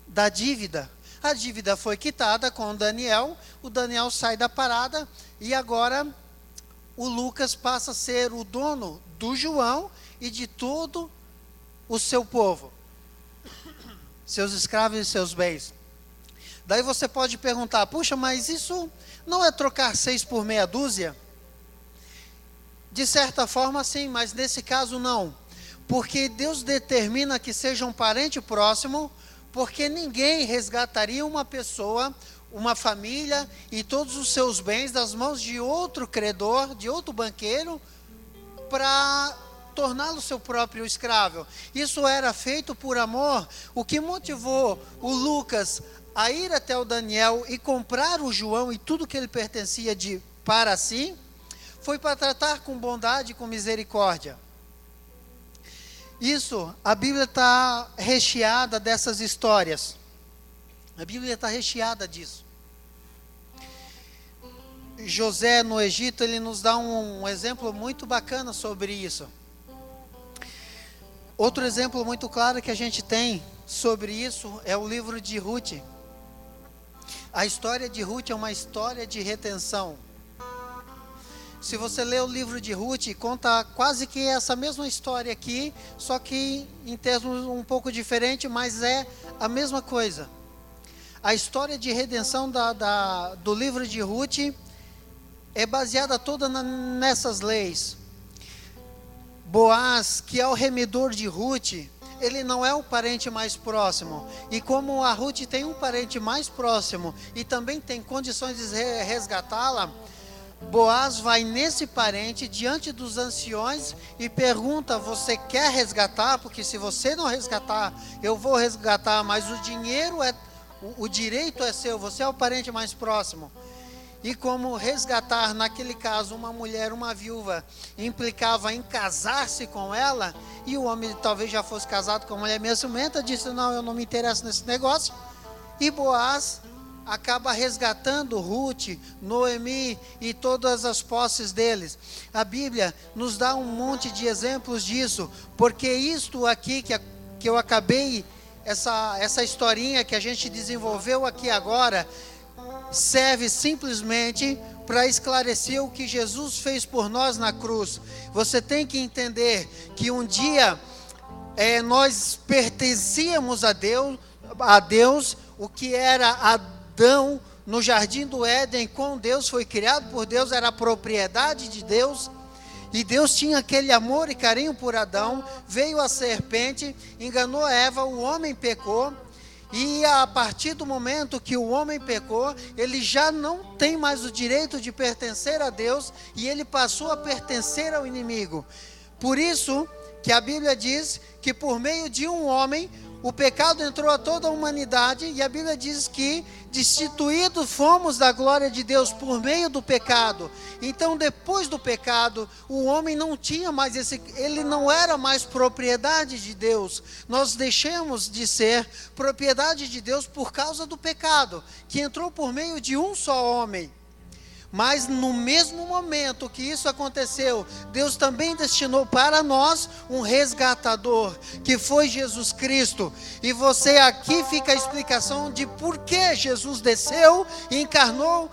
da dívida. A dívida foi quitada com o Daniel sai da parada e agora o Lucas passa a ser o dono do João e de todo o seu povo, seus escravos e seus bens. Daí você pode perguntar: puxa, mas isso não é trocar 6 por meia dúzia? De certa forma sim, mas nesse caso não, porque Deus determina que seja um parente próximo, porque ninguém resgataria uma pessoa, uma família e todos os seus bens das mãos de outro credor, de outro banqueiro, para torná-lo seu próprio escravo. Isso era feito por amor. O que motivou o Lucas a ir até o Daniel e comprar o João e tudo que ele pertencia para si, foi para tratar com bondade e com misericórdia. Isso, a Bíblia está recheada dessas histórias. A Bíblia está recheada disso. José no Egito, ele nos dá um exemplo muito bacana sobre isso. Outro exemplo muito claro que a gente tem sobre isso é o livro de Ruth. A história de Ruth é uma história de retenção. Se você ler o livro de Ruth, conta quase que essa mesma história aqui, só que em termos um pouco diferente, mas é a mesma coisa. A história de redenção do livro de Ruth é baseada toda nessas leis. Boaz, que é o remidor de Ruth, ele não é o parente mais próximo. E como a Ruth tem um parente mais próximo e também tem condições de resgatá-la, Boaz vai nesse parente diante dos anciões e pergunta: você quer resgatar? Porque se você não resgatar, eu vou resgatar, mas o direito é seu, você é o parente mais próximo. E como resgatar, naquele caso, uma mulher, uma viúva, implicava em casar-se com ela, e o homem talvez já fosse casado com a mulher meio ciumenta, disse: não, eu não me interesso nesse negócio. E Boaz acaba resgatando Ruth, Noemi e todas as posses deles. A Bíblia nos dá um monte de exemplos disso, porque isto aqui que eu acabei, essa historinha que a gente desenvolveu aqui agora, serve simplesmente para esclarecer o que Jesus fez por nós na cruz. Você tem que entender que um dia nós pertencíamos a Deus, o que era Adão no jardim do Éden com Deus, foi criado por Deus, era a propriedade de Deus, e Deus tinha aquele amor e carinho por Adão. Veio a serpente, enganou Eva, o homem pecou, e a partir do momento que o homem pecou, ele já não tem mais o direito de pertencer a Deus, e ele passou a pertencer ao inimigo. Por isso que a Bíblia diz que por meio de um homem, o pecado entrou a toda a humanidade, e a Bíblia diz que destituídos fomos da glória de Deus por meio do pecado. Então, depois do pecado, o homem não tinha mais ele não era mais propriedade de Deus. Nós deixamos de ser propriedade de Deus por causa do pecado, que entrou por meio de um só homem. Mas no mesmo momento que isso aconteceu, Deus também destinou para nós um resgatador, que foi Jesus Cristo. E você aqui fica a explicação de por que Jesus desceu e encarnou,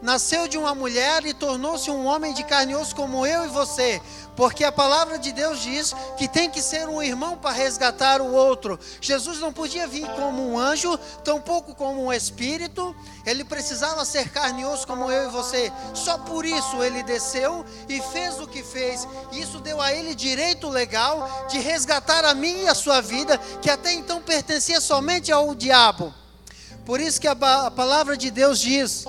nasceu de uma mulher e tornou-se um homem de carne e osso como eu e você. Porque a palavra de Deus diz que tem que ser um irmão para resgatar o outro. Jesus não podia vir como um anjo, tampouco como um espírito. Ele precisava ser carne e osso como eu e você. Só por isso ele desceu e fez o que fez. Isso deu a ele direito legal de resgatar a mim e a sua vida, que até então pertencia somente ao diabo. Por isso que a palavra de Deus diz...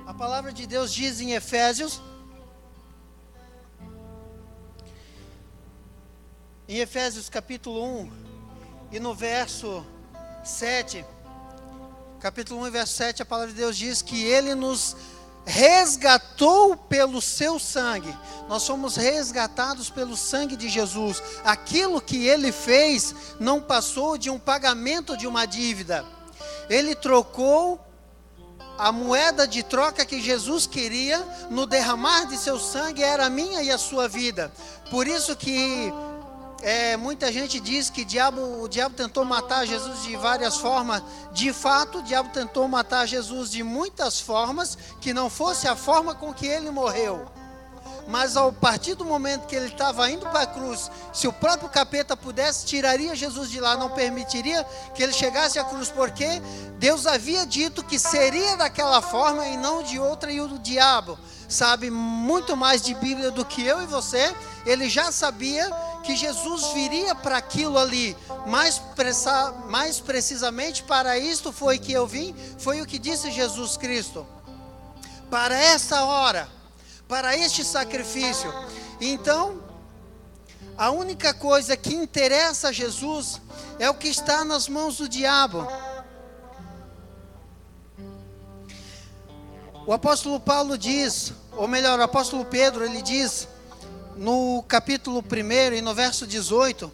A palavra de Deus diz em Efésios capítulo 1, e no verso 7, capítulo 1 e verso 7, a palavra de Deus diz que Ele nos resgatou pelo seu sangue. Nós somos resgatados pelo sangue de Jesus. Aquilo que Ele fez não passou de um pagamento de uma dívida. Ele trocou a moeda de troca que Jesus queria no derramar de seu sangue, era a minha e a sua vida. Por isso que muita gente diz que o diabo tentou matar Jesus de várias formas. De fato, o diabo tentou matar Jesus de muitas formas, que não fosse a forma com que ele morreu. Mas a partir do momento que ele estava indo para a cruz, se o próprio capeta pudesse, tiraria Jesus de lá, não permitiria que ele chegasse à cruz, porque Deus havia dito que seria daquela forma e não de outra. E o diabo sabe muito mais de Bíblia do que eu e você. Ele já sabia que Jesus viria para aquilo ali. Mais precisamente, para isto foi que eu vim, foi o que disse Jesus Cristo. Para essa hora, para este sacrifício. Então, a única coisa que interessa a Jesus é o que está nas mãos do diabo. O apóstolo Paulo diz, ou melhor, o apóstolo Pedro, ele diz no capítulo 1 e no verso 18,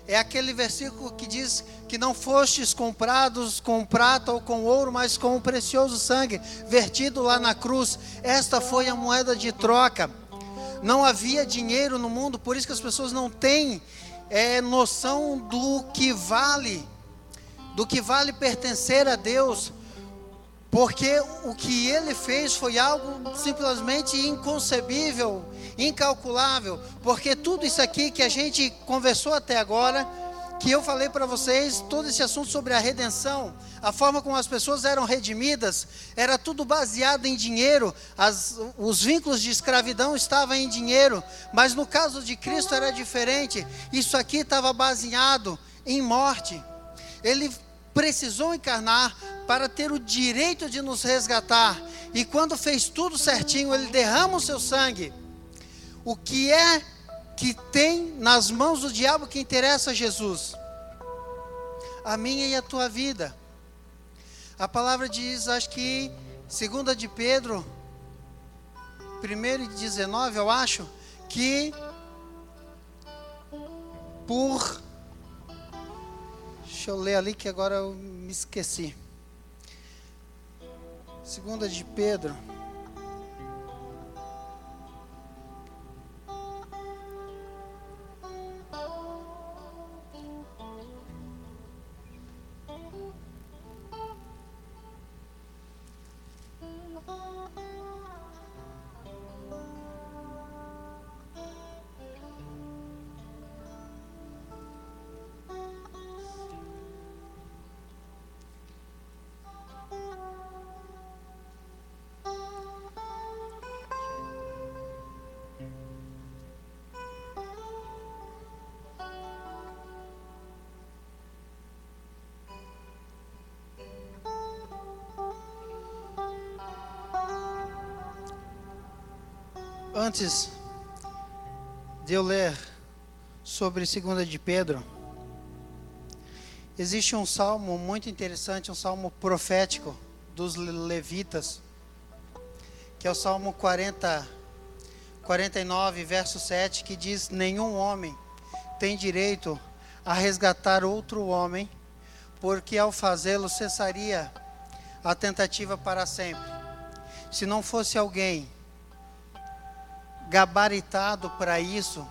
é aquele versículo que diz que não fostes comprados com prata ou com ouro, mas com o precioso sangue vertido lá na cruz. Esta foi a moeda de troca. Não havia dinheiro no mundo, por isso que as pessoas não têm noção do que vale pertencer a Deus. Porque o que ele fez foi algo simplesmente inconcebível, incalculável. Porque tudo isso aqui que a gente conversou até agora, que eu falei para vocês, todo esse assunto sobre a redenção, a forma como as pessoas eram redimidas, era tudo baseado em dinheiro. Os vínculos de escravidão estavam em dinheiro, mas no caso de Cristo era diferente. Isso aqui estava baseado em morte. Ele precisou encarnar para ter o direito de nos resgatar, e quando fez tudo certinho, ele derrama o seu sangue. O que é que tem nas mãos do diabo que interessa a Jesus? A minha e a tua vida. A palavra diz, acho que 2 de Pedro 1:19, eu acho, que deixa eu ler ali que agora eu me esqueci. 2 de Pedro. Antes de eu ler sobre 2 de Pedro, existe um salmo muito interessante, um salmo profético dos levitas, que é o Salmo 49, verso 7, que diz: nenhum homem tem direito a resgatar outro homem, porque ao fazê-lo cessaria a tentativa para sempre. Se não fosse alguém gabaritado para isso,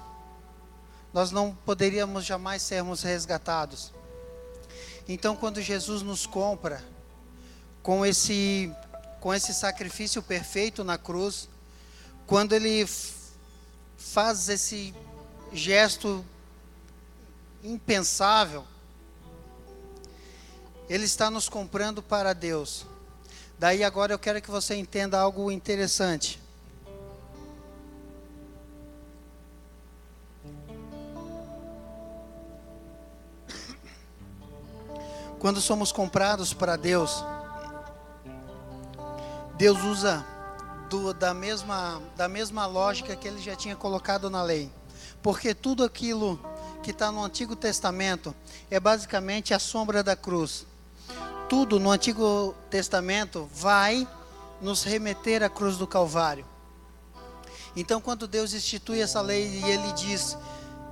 nós não poderíamos jamais sermos resgatados. Então, quando Jesus nos compra com esse sacrifício perfeito na cruz, quando Ele faz esse gesto impensável, Ele está nos comprando para Deus. Daí agora eu quero que você entenda algo interessante. Quando somos comprados para Deus, Deus usa da mesma lógica que Ele já tinha colocado na lei. Porque tudo aquilo que está no Antigo Testamento é basicamente a sombra da cruz. Tudo no Antigo Testamento vai nos remeter à cruz do Calvário. Então, quando Deus institui essa lei e Ele diz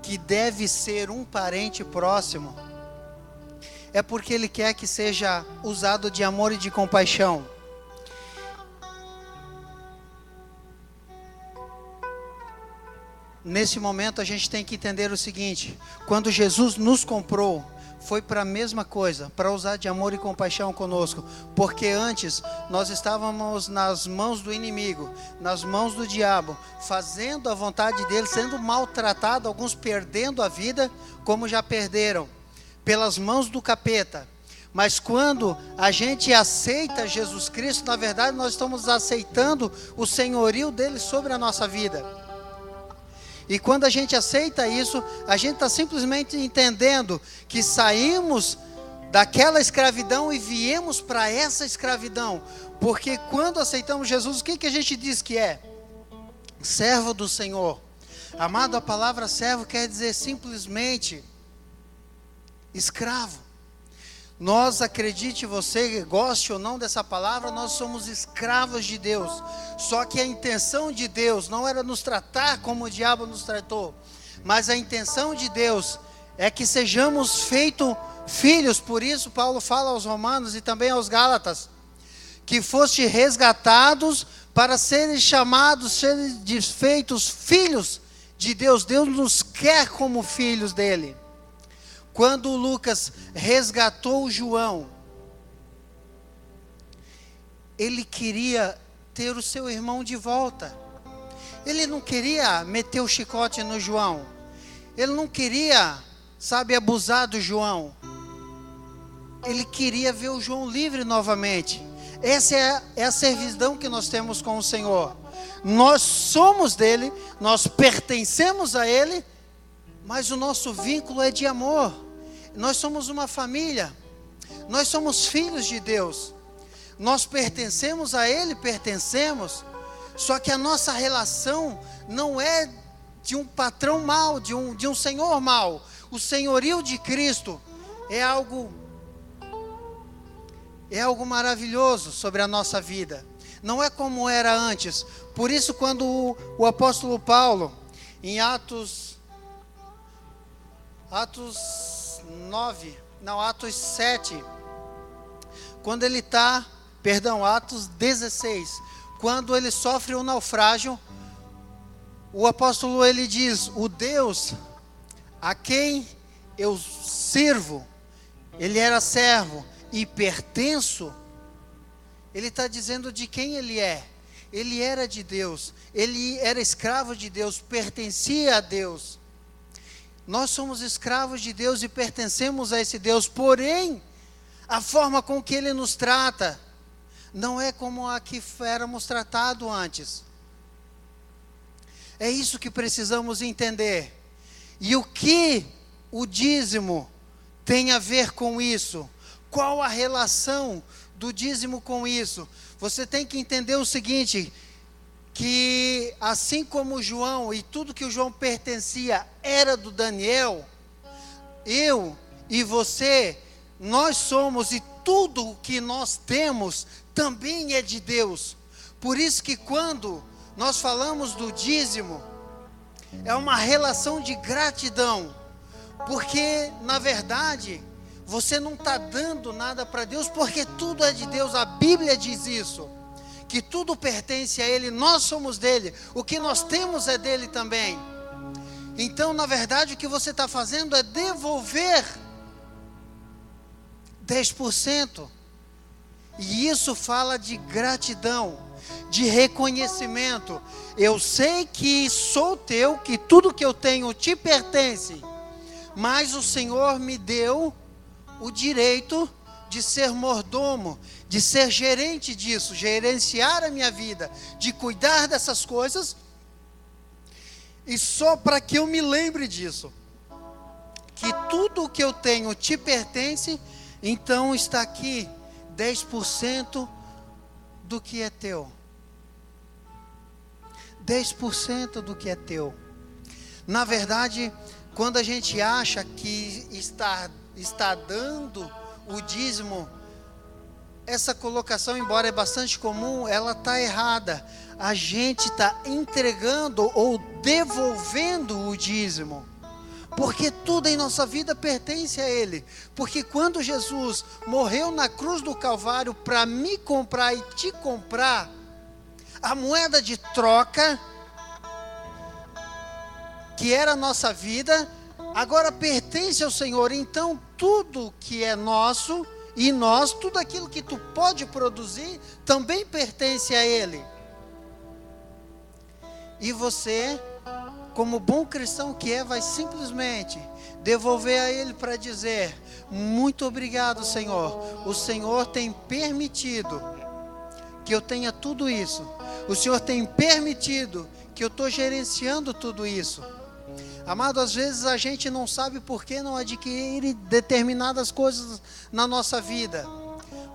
que deve ser um parente próximo, é porque Ele quer que seja usado de amor e de compaixão. Nesse momento a gente tem que entender o seguinte: quando Jesus nos comprou, foi para a mesma coisa, para usar de amor e compaixão conosco. Porque antes nós estávamos nas mãos do inimigo, nas mãos do diabo, fazendo a vontade dele, sendo maltratado, alguns perdendo a vida, como já perderam, pelas mãos do capeta. Mas quando a gente aceita Jesus Cristo, na verdade nós estamos aceitando o senhorio dele sobre a nossa vida. E quando a gente aceita isso, a gente está simplesmente entendendo que saímos daquela escravidão e viemos para essa escravidão. Porque quando aceitamos Jesus, o que a gente diz que é? Servo do Senhor. Amado, a palavra servo quer dizer simplesmente escravo. Nós, acredite você, goste ou não dessa palavra, nós somos escravos de Deus. Só que a intenção de Deus não era nos tratar como o diabo nos tratou, mas a intenção de Deus é que sejamos feitos filhos. Por isso Paulo fala aos Romanos e também aos Gálatas, que foste resgatados para serem chamados, serem feitos filhos de Deus. Deus nos quer como filhos dele. Quando Lucas resgatou João, ele queria ter o seu irmão de volta. Ele não queria meter o chicote no João. Ele não queria sabe, abusar do João. Ele queria ver o João livre novamente. Essa é a servidão que nós temos com o Senhor. Nós somos dele, nós pertencemos a ele, mas o nosso vínculo é de amor. Nós somos uma família, nós somos filhos de Deus. Nós pertencemos a ele, só que a nossa relação não é de um patrão mau, de um senhor mau. O senhorio de Cristo é algo maravilhoso sobre a nossa vida. Não é como era antes. Por isso, quando o apóstolo Paulo, em Atos 7, quando ele Atos 16, quando ele sofre um naufrágio, o apóstolo ele diz: o Deus a quem eu sirvo, ele era servo e pertenço. Ele está dizendo de quem ele é. Ele era de Deus, ele era escravo de Deus, pertencia a Deus. Nós somos escravos de Deus e pertencemos a esse Deus, porém, a forma com que ele nos trata não é como a que éramos tratados antes. É isso que precisamos entender. E o que o dízimo tem a ver com isso? Qual a relação do dízimo com isso? Você tem que entender o seguinte, que assim como João e tudo que o João pertencia era do Daniel, eu e você, nós somos, e tudo o que nós temos também é de Deus. Por isso que quando nós falamos do dízimo, é uma relação de gratidão, porque na verdade você não está dando nada para Deus, porque tudo é de Deus. A Bíblia diz isso, que tudo pertence a Ele, nós somos dele, o que nós temos é dele também. Então na verdade o que você está fazendo é devolver 10%, e isso fala de gratidão, de reconhecimento. Eu sei que sou teu, que tudo que eu tenho te pertence, mas o Senhor me deu o direito de ser mordomo, de ser gerente disso, gerenciar a minha vida, de cuidar dessas coisas, e só para que eu me lembre disso, que tudo o que eu tenho te pertence, então está aqui 10% do que é teu. 10% do que é teu. Na verdade, quando a gente acha que está dando o dízimo, essa colocação, embora é bastante comum, ela está errada. A gente está entregando ou devolvendo o dízimo, porque tudo em nossa vida pertence a Ele. Porque quando Jesus morreu na cruz do Calvário para me comprar e te comprar, a moeda de troca, que era a nossa vida, agora pertence ao Senhor. Então tudo que é nosso, e nós, tudo aquilo que tu pode produzir, também pertence a Ele. E você, como bom cristão que é, vai simplesmente devolver a Ele para dizer: muito obrigado, Senhor. O Senhor tem permitido que eu tenha tudo isso. O Senhor tem permitido que eu estou gerenciando tudo isso. Amado, às vezes a gente não sabe por que não adquirir determinadas coisas na nossa vida,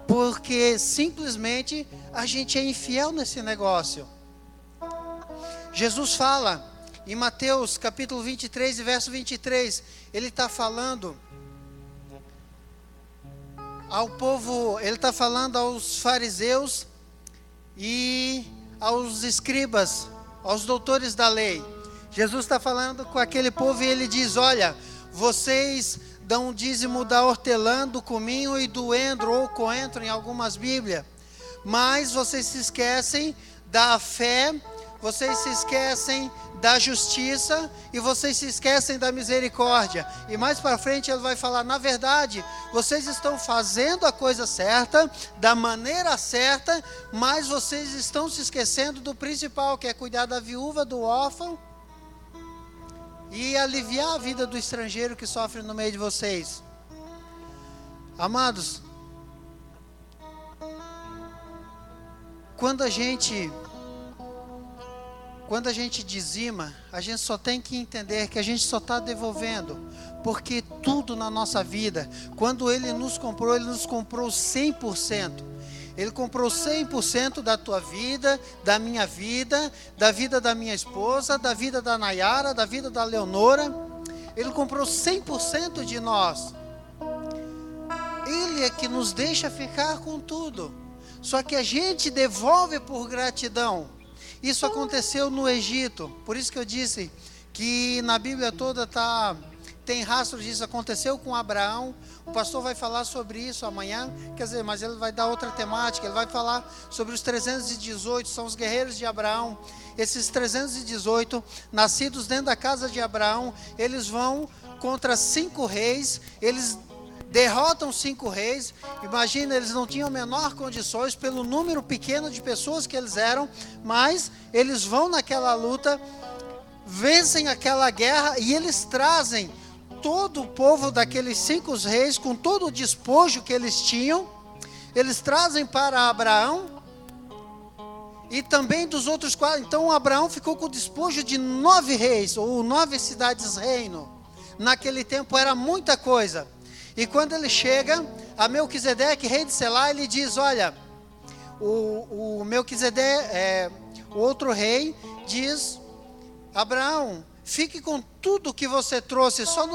porque simplesmente a gente é infiel nesse negócio. Jesus fala em Mateus capítulo 23 e verso 23, ele está falando ao povo, ele está falando aos fariseus e aos escribas, aos doutores da lei. Jesus está falando com aquele povo e ele diz: olha, vocês dão um dízimo da hortelã, do cominho e do endro, ou coentro em algumas bíblias, mas vocês se esquecem da fé, vocês se esquecem da justiça e vocês se esquecem da misericórdia. E mais para frente ele vai falar: na verdade, vocês estão fazendo a coisa certa, da maneira certa, mas vocês estão se esquecendo do principal, que é cuidar da viúva, do órfão e aliviar a vida do estrangeiro que sofre no meio de vocês. Amados, quando a gente dizima, a gente só tem que entender que a gente só está devolvendo, porque tudo na nossa vida, quando Ele nos comprou 100%. Ele comprou 100% da tua vida, da minha vida, da vida da minha esposa, da vida da Nayara, da vida da Leonora. Ele comprou 100% de nós. Ele é que nos deixa ficar com tudo. Só que a gente devolve por gratidão. Isso aconteceu no Egito. Por isso que eu disse que na Bíblia toda tem rastro disso. Aconteceu com Abraão. O pastor vai falar sobre isso amanhã. Quer dizer, mas ele vai dar outra temática. Ele vai falar sobre os 318. São os guerreiros de Abraão. Esses 318, nascidos dentro da casa de Abraão, eles vão contra 5 reis. Eles derrotam 5 reis. Imagina, eles não tinham a menor condições pelo número pequeno de pessoas que eles eram, mas eles vão naquela luta, vencem aquela guerra e eles trazem todo o povo daqueles 5 reis com todo o despojo que eles tinham. Eles trazem para Abraão e também dos outros 4. Então Abraão ficou com o despojo de 9 reis ou 9 cidades-reino. Naquele tempo era muita coisa. E quando ele chega a Melquisedeque, rei de Selá, ele diz: olha, o Melquisedeque, o outro rei, diz: Abraão, fique com tudo que você trouxe, só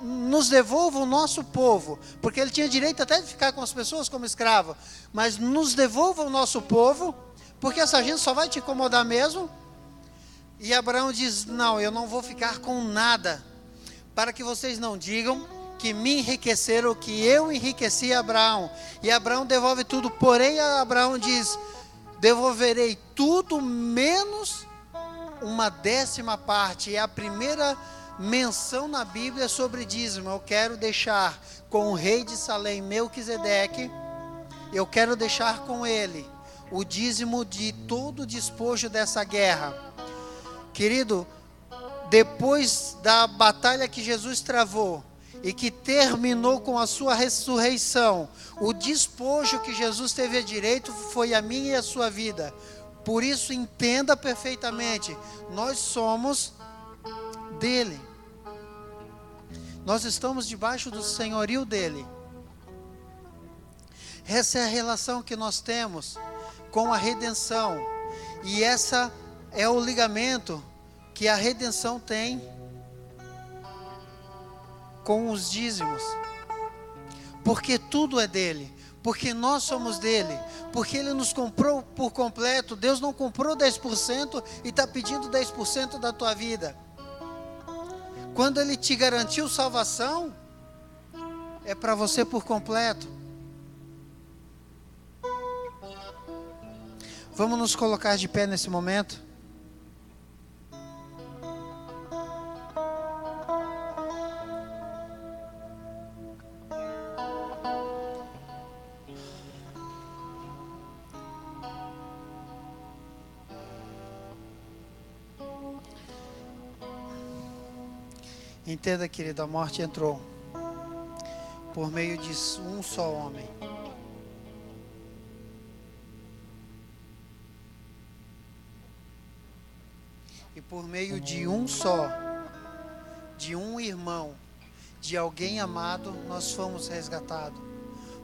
nos devolva o nosso povo, porque ele tinha direito até de ficar com as pessoas como escravo, mas nos devolva o nosso povo, porque essa gente só vai te incomodar mesmo. E Abraão diz: não, eu não vou ficar com nada, para que vocês não digam que me enriqueceram, que eu enriqueci Abraão. E Abraão devolve tudo, porém Abraão diz: devolverei tudo menos 1/10 parte. É a primeira menção na Bíblia sobre dízimo. Eu quero deixar com o rei de Salém, Melquisedeque, eu quero deixar com ele o dízimo de todo o despojo dessa guerra. Querido, depois da batalha que Jesus travou e que terminou com a sua ressurreição, o despojo que Jesus teve a direito foi a minha e a sua vida. Por isso, entenda perfeitamente, nós somos dele. Nós estamos debaixo do senhorio dele. Essa é a relação que nós temos com a redenção. E essa é o ligamento que a redenção tem com os dízimos, porque tudo é dele, porque nós somos dele, porque ele nos comprou por completo. Deus não comprou 10% e está pedindo 10% da tua vida. Quando ele te garantiu salvação, é para você por completo. Vamos nos colocar de pé nesse momento. Entenda, querido, a morte entrou por meio de um só homem. E por meio de um só, de um irmão, de alguém amado, nós fomos resgatados.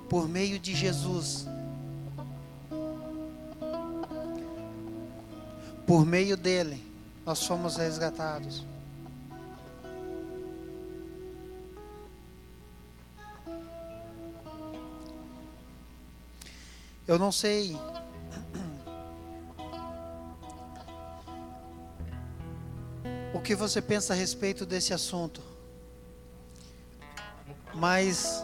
Por meio de Jesus. Por meio dele, nós fomos resgatados. Eu não sei o que você pensa a respeito desse assunto, mas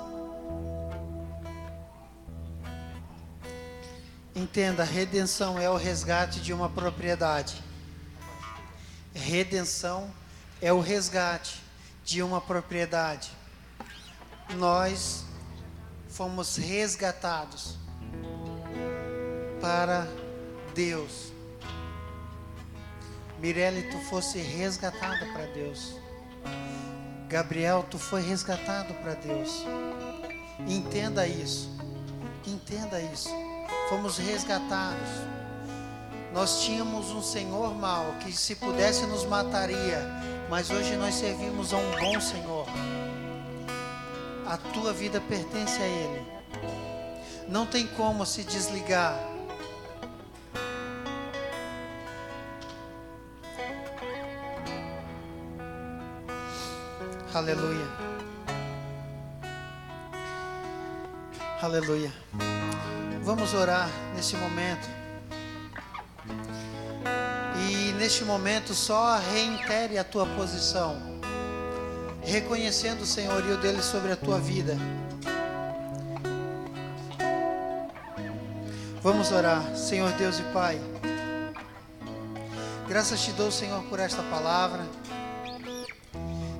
entenda, redenção é o resgate de uma propriedade. Redenção é o resgate de uma propriedade. Nós fomos resgatados para Deus. Mirelle, tu fosse resgatada para Deus. Gabriel, tu foi resgatado para Deus. Entenda isso. Entenda isso. Fomos resgatados. Nós tínhamos um senhor mau que, se pudesse, nos mataria. Mas hoje nós servimos a um bom Senhor. A tua vida pertence a Ele. Não tem como se desligar. Aleluia. Aleluia. Vamos orar nesse momento. E neste momento só reitere a tua posição, reconhecendo o senhorio dele sobre a tua vida. Vamos orar. Senhor Deus e Pai, graças te dou, Senhor, por esta palavra.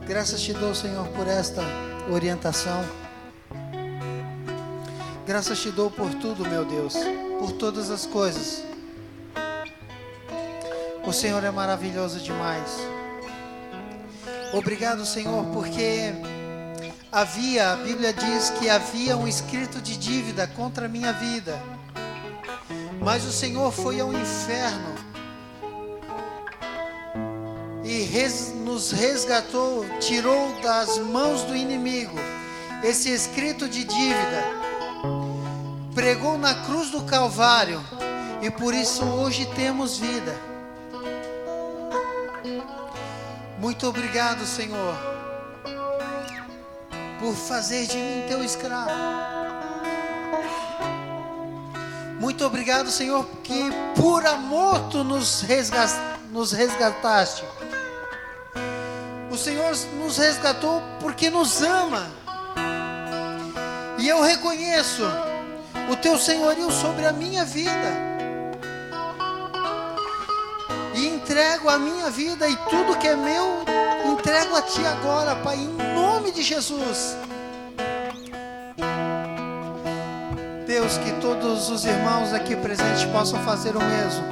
Graças te dou, Senhor, por esta orientação. Graças te dou por tudo, meu Deus, por todas as coisas. O Senhor é maravilhoso demais. Obrigado, Senhor, porque a Bíblia diz que havia um escrito de dívida contra a minha vida. Mas o Senhor foi ao inferno e nos resgatou, tirou das mãos do inimigo esse escrito de dívida, pregou na cruz do Calvário, e por isso hoje temos vida. Muito obrigado, Senhor, por fazer de mim teu escravo. Muito obrigado, Senhor, que por amor tu nos resgataste. O Senhor nos resgatou porque nos ama. E eu reconheço o teu senhorio sobre a minha vida. E entrego a minha vida e tudo que é meu, entrego a ti agora, Pai, em nome de Jesus. Deus, que todos os irmãos aqui presentes possam fazer o mesmo.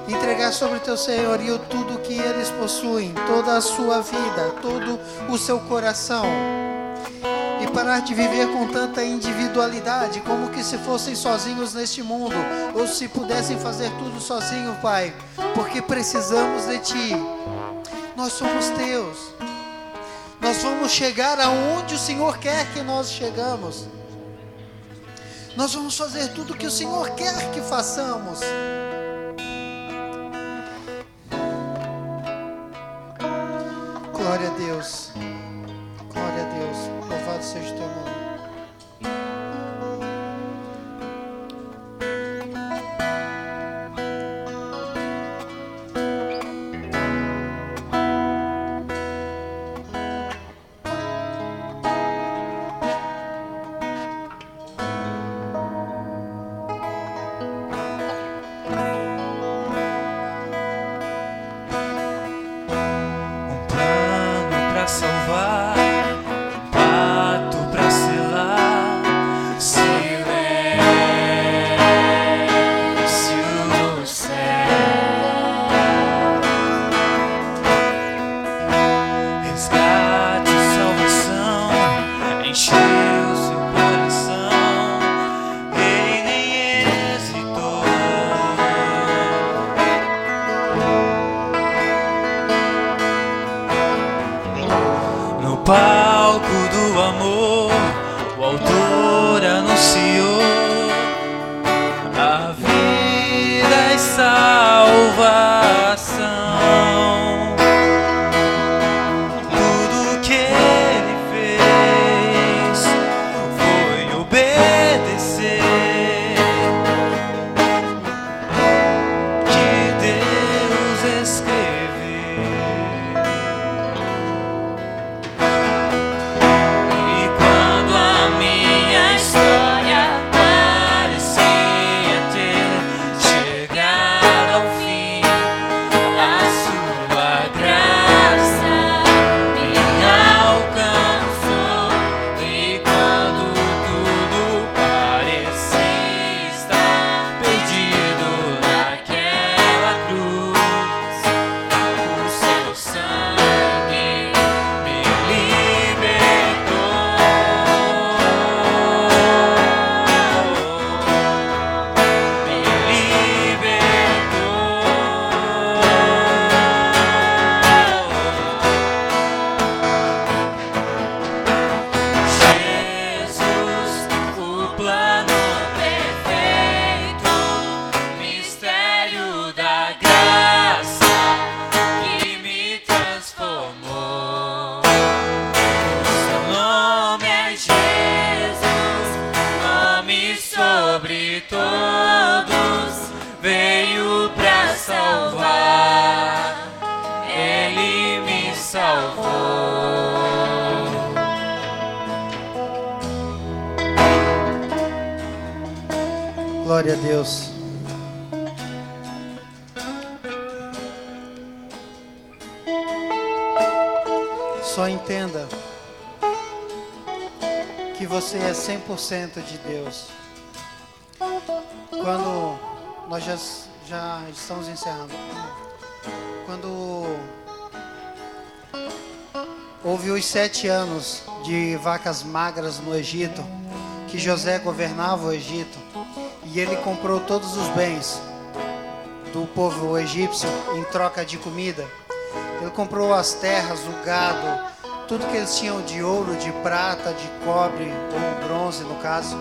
Entregar sobre o teu senhorio tudo que eles possuem, toda a sua vida, todo o seu coração. E parar de viver com tanta individualidade, como que se fossem sozinhos neste mundo, ou se pudessem fazer tudo sozinho, Pai, porque precisamos de Ti. Nós somos Teus. Nós vamos chegar aonde o Senhor quer que nós chegamos. Nós vamos fazer tudo o que o Senhor quer que façamos. Glória a Deus. Glória a Deus. Louvado seja o teu nome. Salvar de todos, veio pra salvar. Ele me salvou. Glória a Deus. Só entenda que você é 100% de Deus. Quando nós já estamos encerrando. Quando houve os 7 anos de vacas magras no Egito, que José governava o Egito, e ele comprou todos os bens do povo egípcio em troca de comida. Ele comprou as terras, o gado, tudo que eles tinham de ouro, de prata, de cobre ou bronze no caso.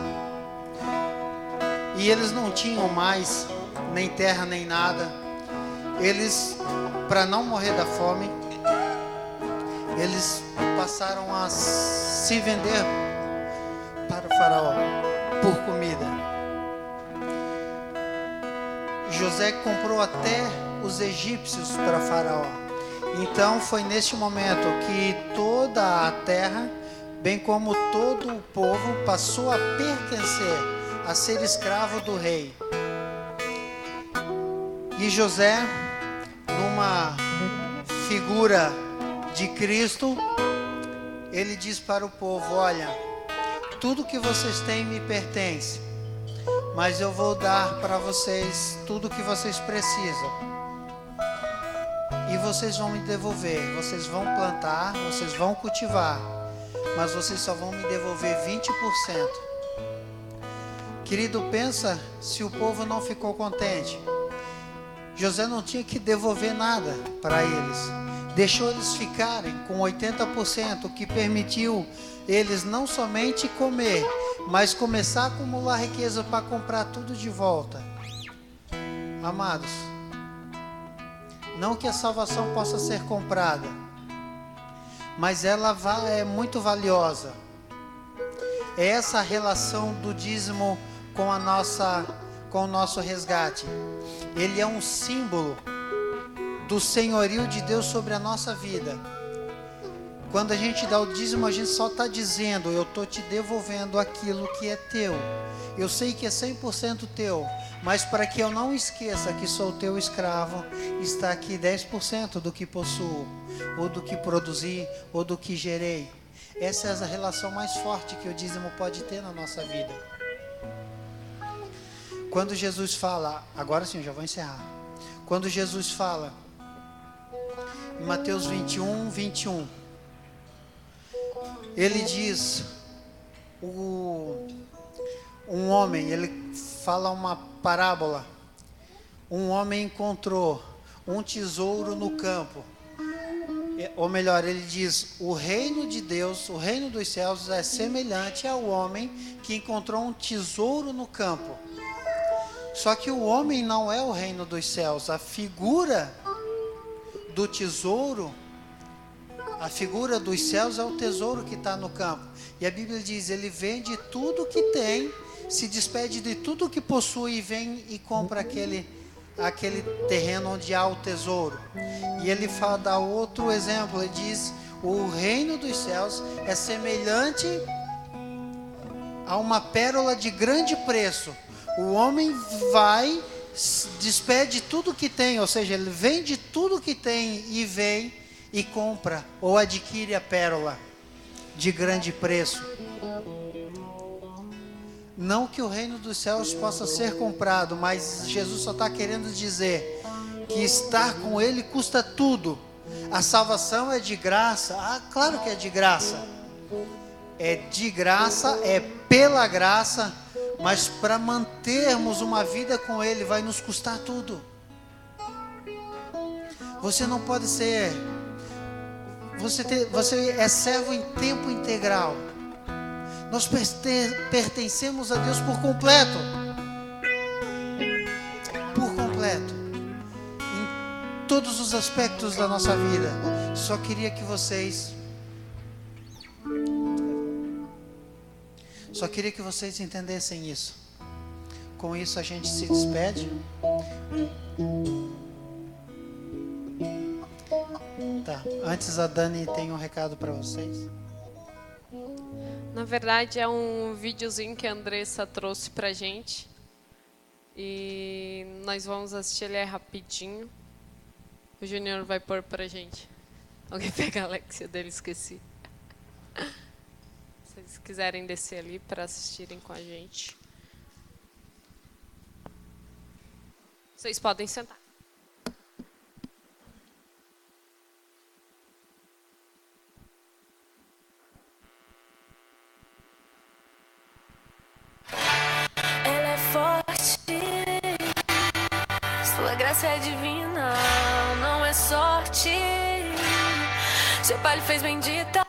E eles não tinham mais nem terra nem nada. Eles, para não morrer da fome, eles passaram a se vender para o faraó por comida. José comprou até os egípcios para faraó. Então foi neste momento que toda a terra, bem como todo o povo, passou a pertencer, a ser escravo do rei. E José, numa figura de Cristo, ele diz para o povo: olha, tudo que vocês têm me pertence, mas eu vou dar para vocês tudo que vocês precisam. E vocês vão me devolver, vocês vão plantar, vocês vão cultivar, mas vocês só vão me devolver 20%. Querido, pensa se o povo não ficou contente. José não tinha que devolver nada para eles. Deixou eles ficarem com 80%, o que permitiu eles não somente comer, mas começar a acumular riqueza para comprar tudo de volta. Amados, não que a salvação possa ser comprada, mas ela é muito valiosa. É essa relação do dízimo com o nosso resgate. Ele é um símbolo do senhorio de Deus sobre a nossa vida. Quando a gente dá o dízimo, a gente só está dizendo: eu estou te devolvendo aquilo que é teu. Eu sei que é 100% teu, mas para que eu não esqueça que sou teu escravo, está aqui 10% do que possuo, ou do que produzi, ou do que gerei. Essa é a relação mais forte que o dízimo pode ter na nossa vida. Quando Jesus fala, agora sim, eu já vou encerrar. Quando Jesus fala em Mateus 21, 21, ele diz, um homem, ele fala uma parábola. Um homem encontrou um tesouro no campo. Ou melhor, ele diz: o reino de Deus, o reino dos céus é semelhante ao homem que encontrou um tesouro no campo. Só que o homem não é o reino dos céus. A figura do tesouro, a figura dos céus é o tesouro que está no campo. E a Bíblia diz: ele vende tudo que tem, se despede de tudo que possui e vem e compra aquele terreno onde há o tesouro. E ele dá outro exemplo, ele diz: o reino dos céus é semelhante a uma pérola de grande preço. O homem vai, despede tudo que tem, ou seja, ele vende tudo que tem e vem e compra ou adquire a pérola de grande preço. Não que o reino dos céus possa ser comprado, mas Jesus só está querendo dizer que estar com Ele custa tudo. A salvação é de graça. Ah, claro que é de graça. É de graça, é pela graça, mas para mantermos uma vida com Ele vai nos custar tudo. Você não pode ser... Você é servo em tempo integral. Nós pertencemos a Deus por completo. Por completo. Em todos os aspectos da nossa vida. Só queria que vocês entendessem isso. Com isso a gente se despede. Tá. Antes a Dani tem um recado para vocês. Na verdade é um videozinho que a Andressa trouxe pra gente. E nós vamos assistir ele rapidinho. O Júnior vai pôr pra gente. Alguém pega a Alexia dele, esqueci. Se vocês quiserem descer ali para assistirem com a gente. Vocês podem sentar. Ela é forte, sua graça é divina, não é sorte. Seu pai lhe fez bendita,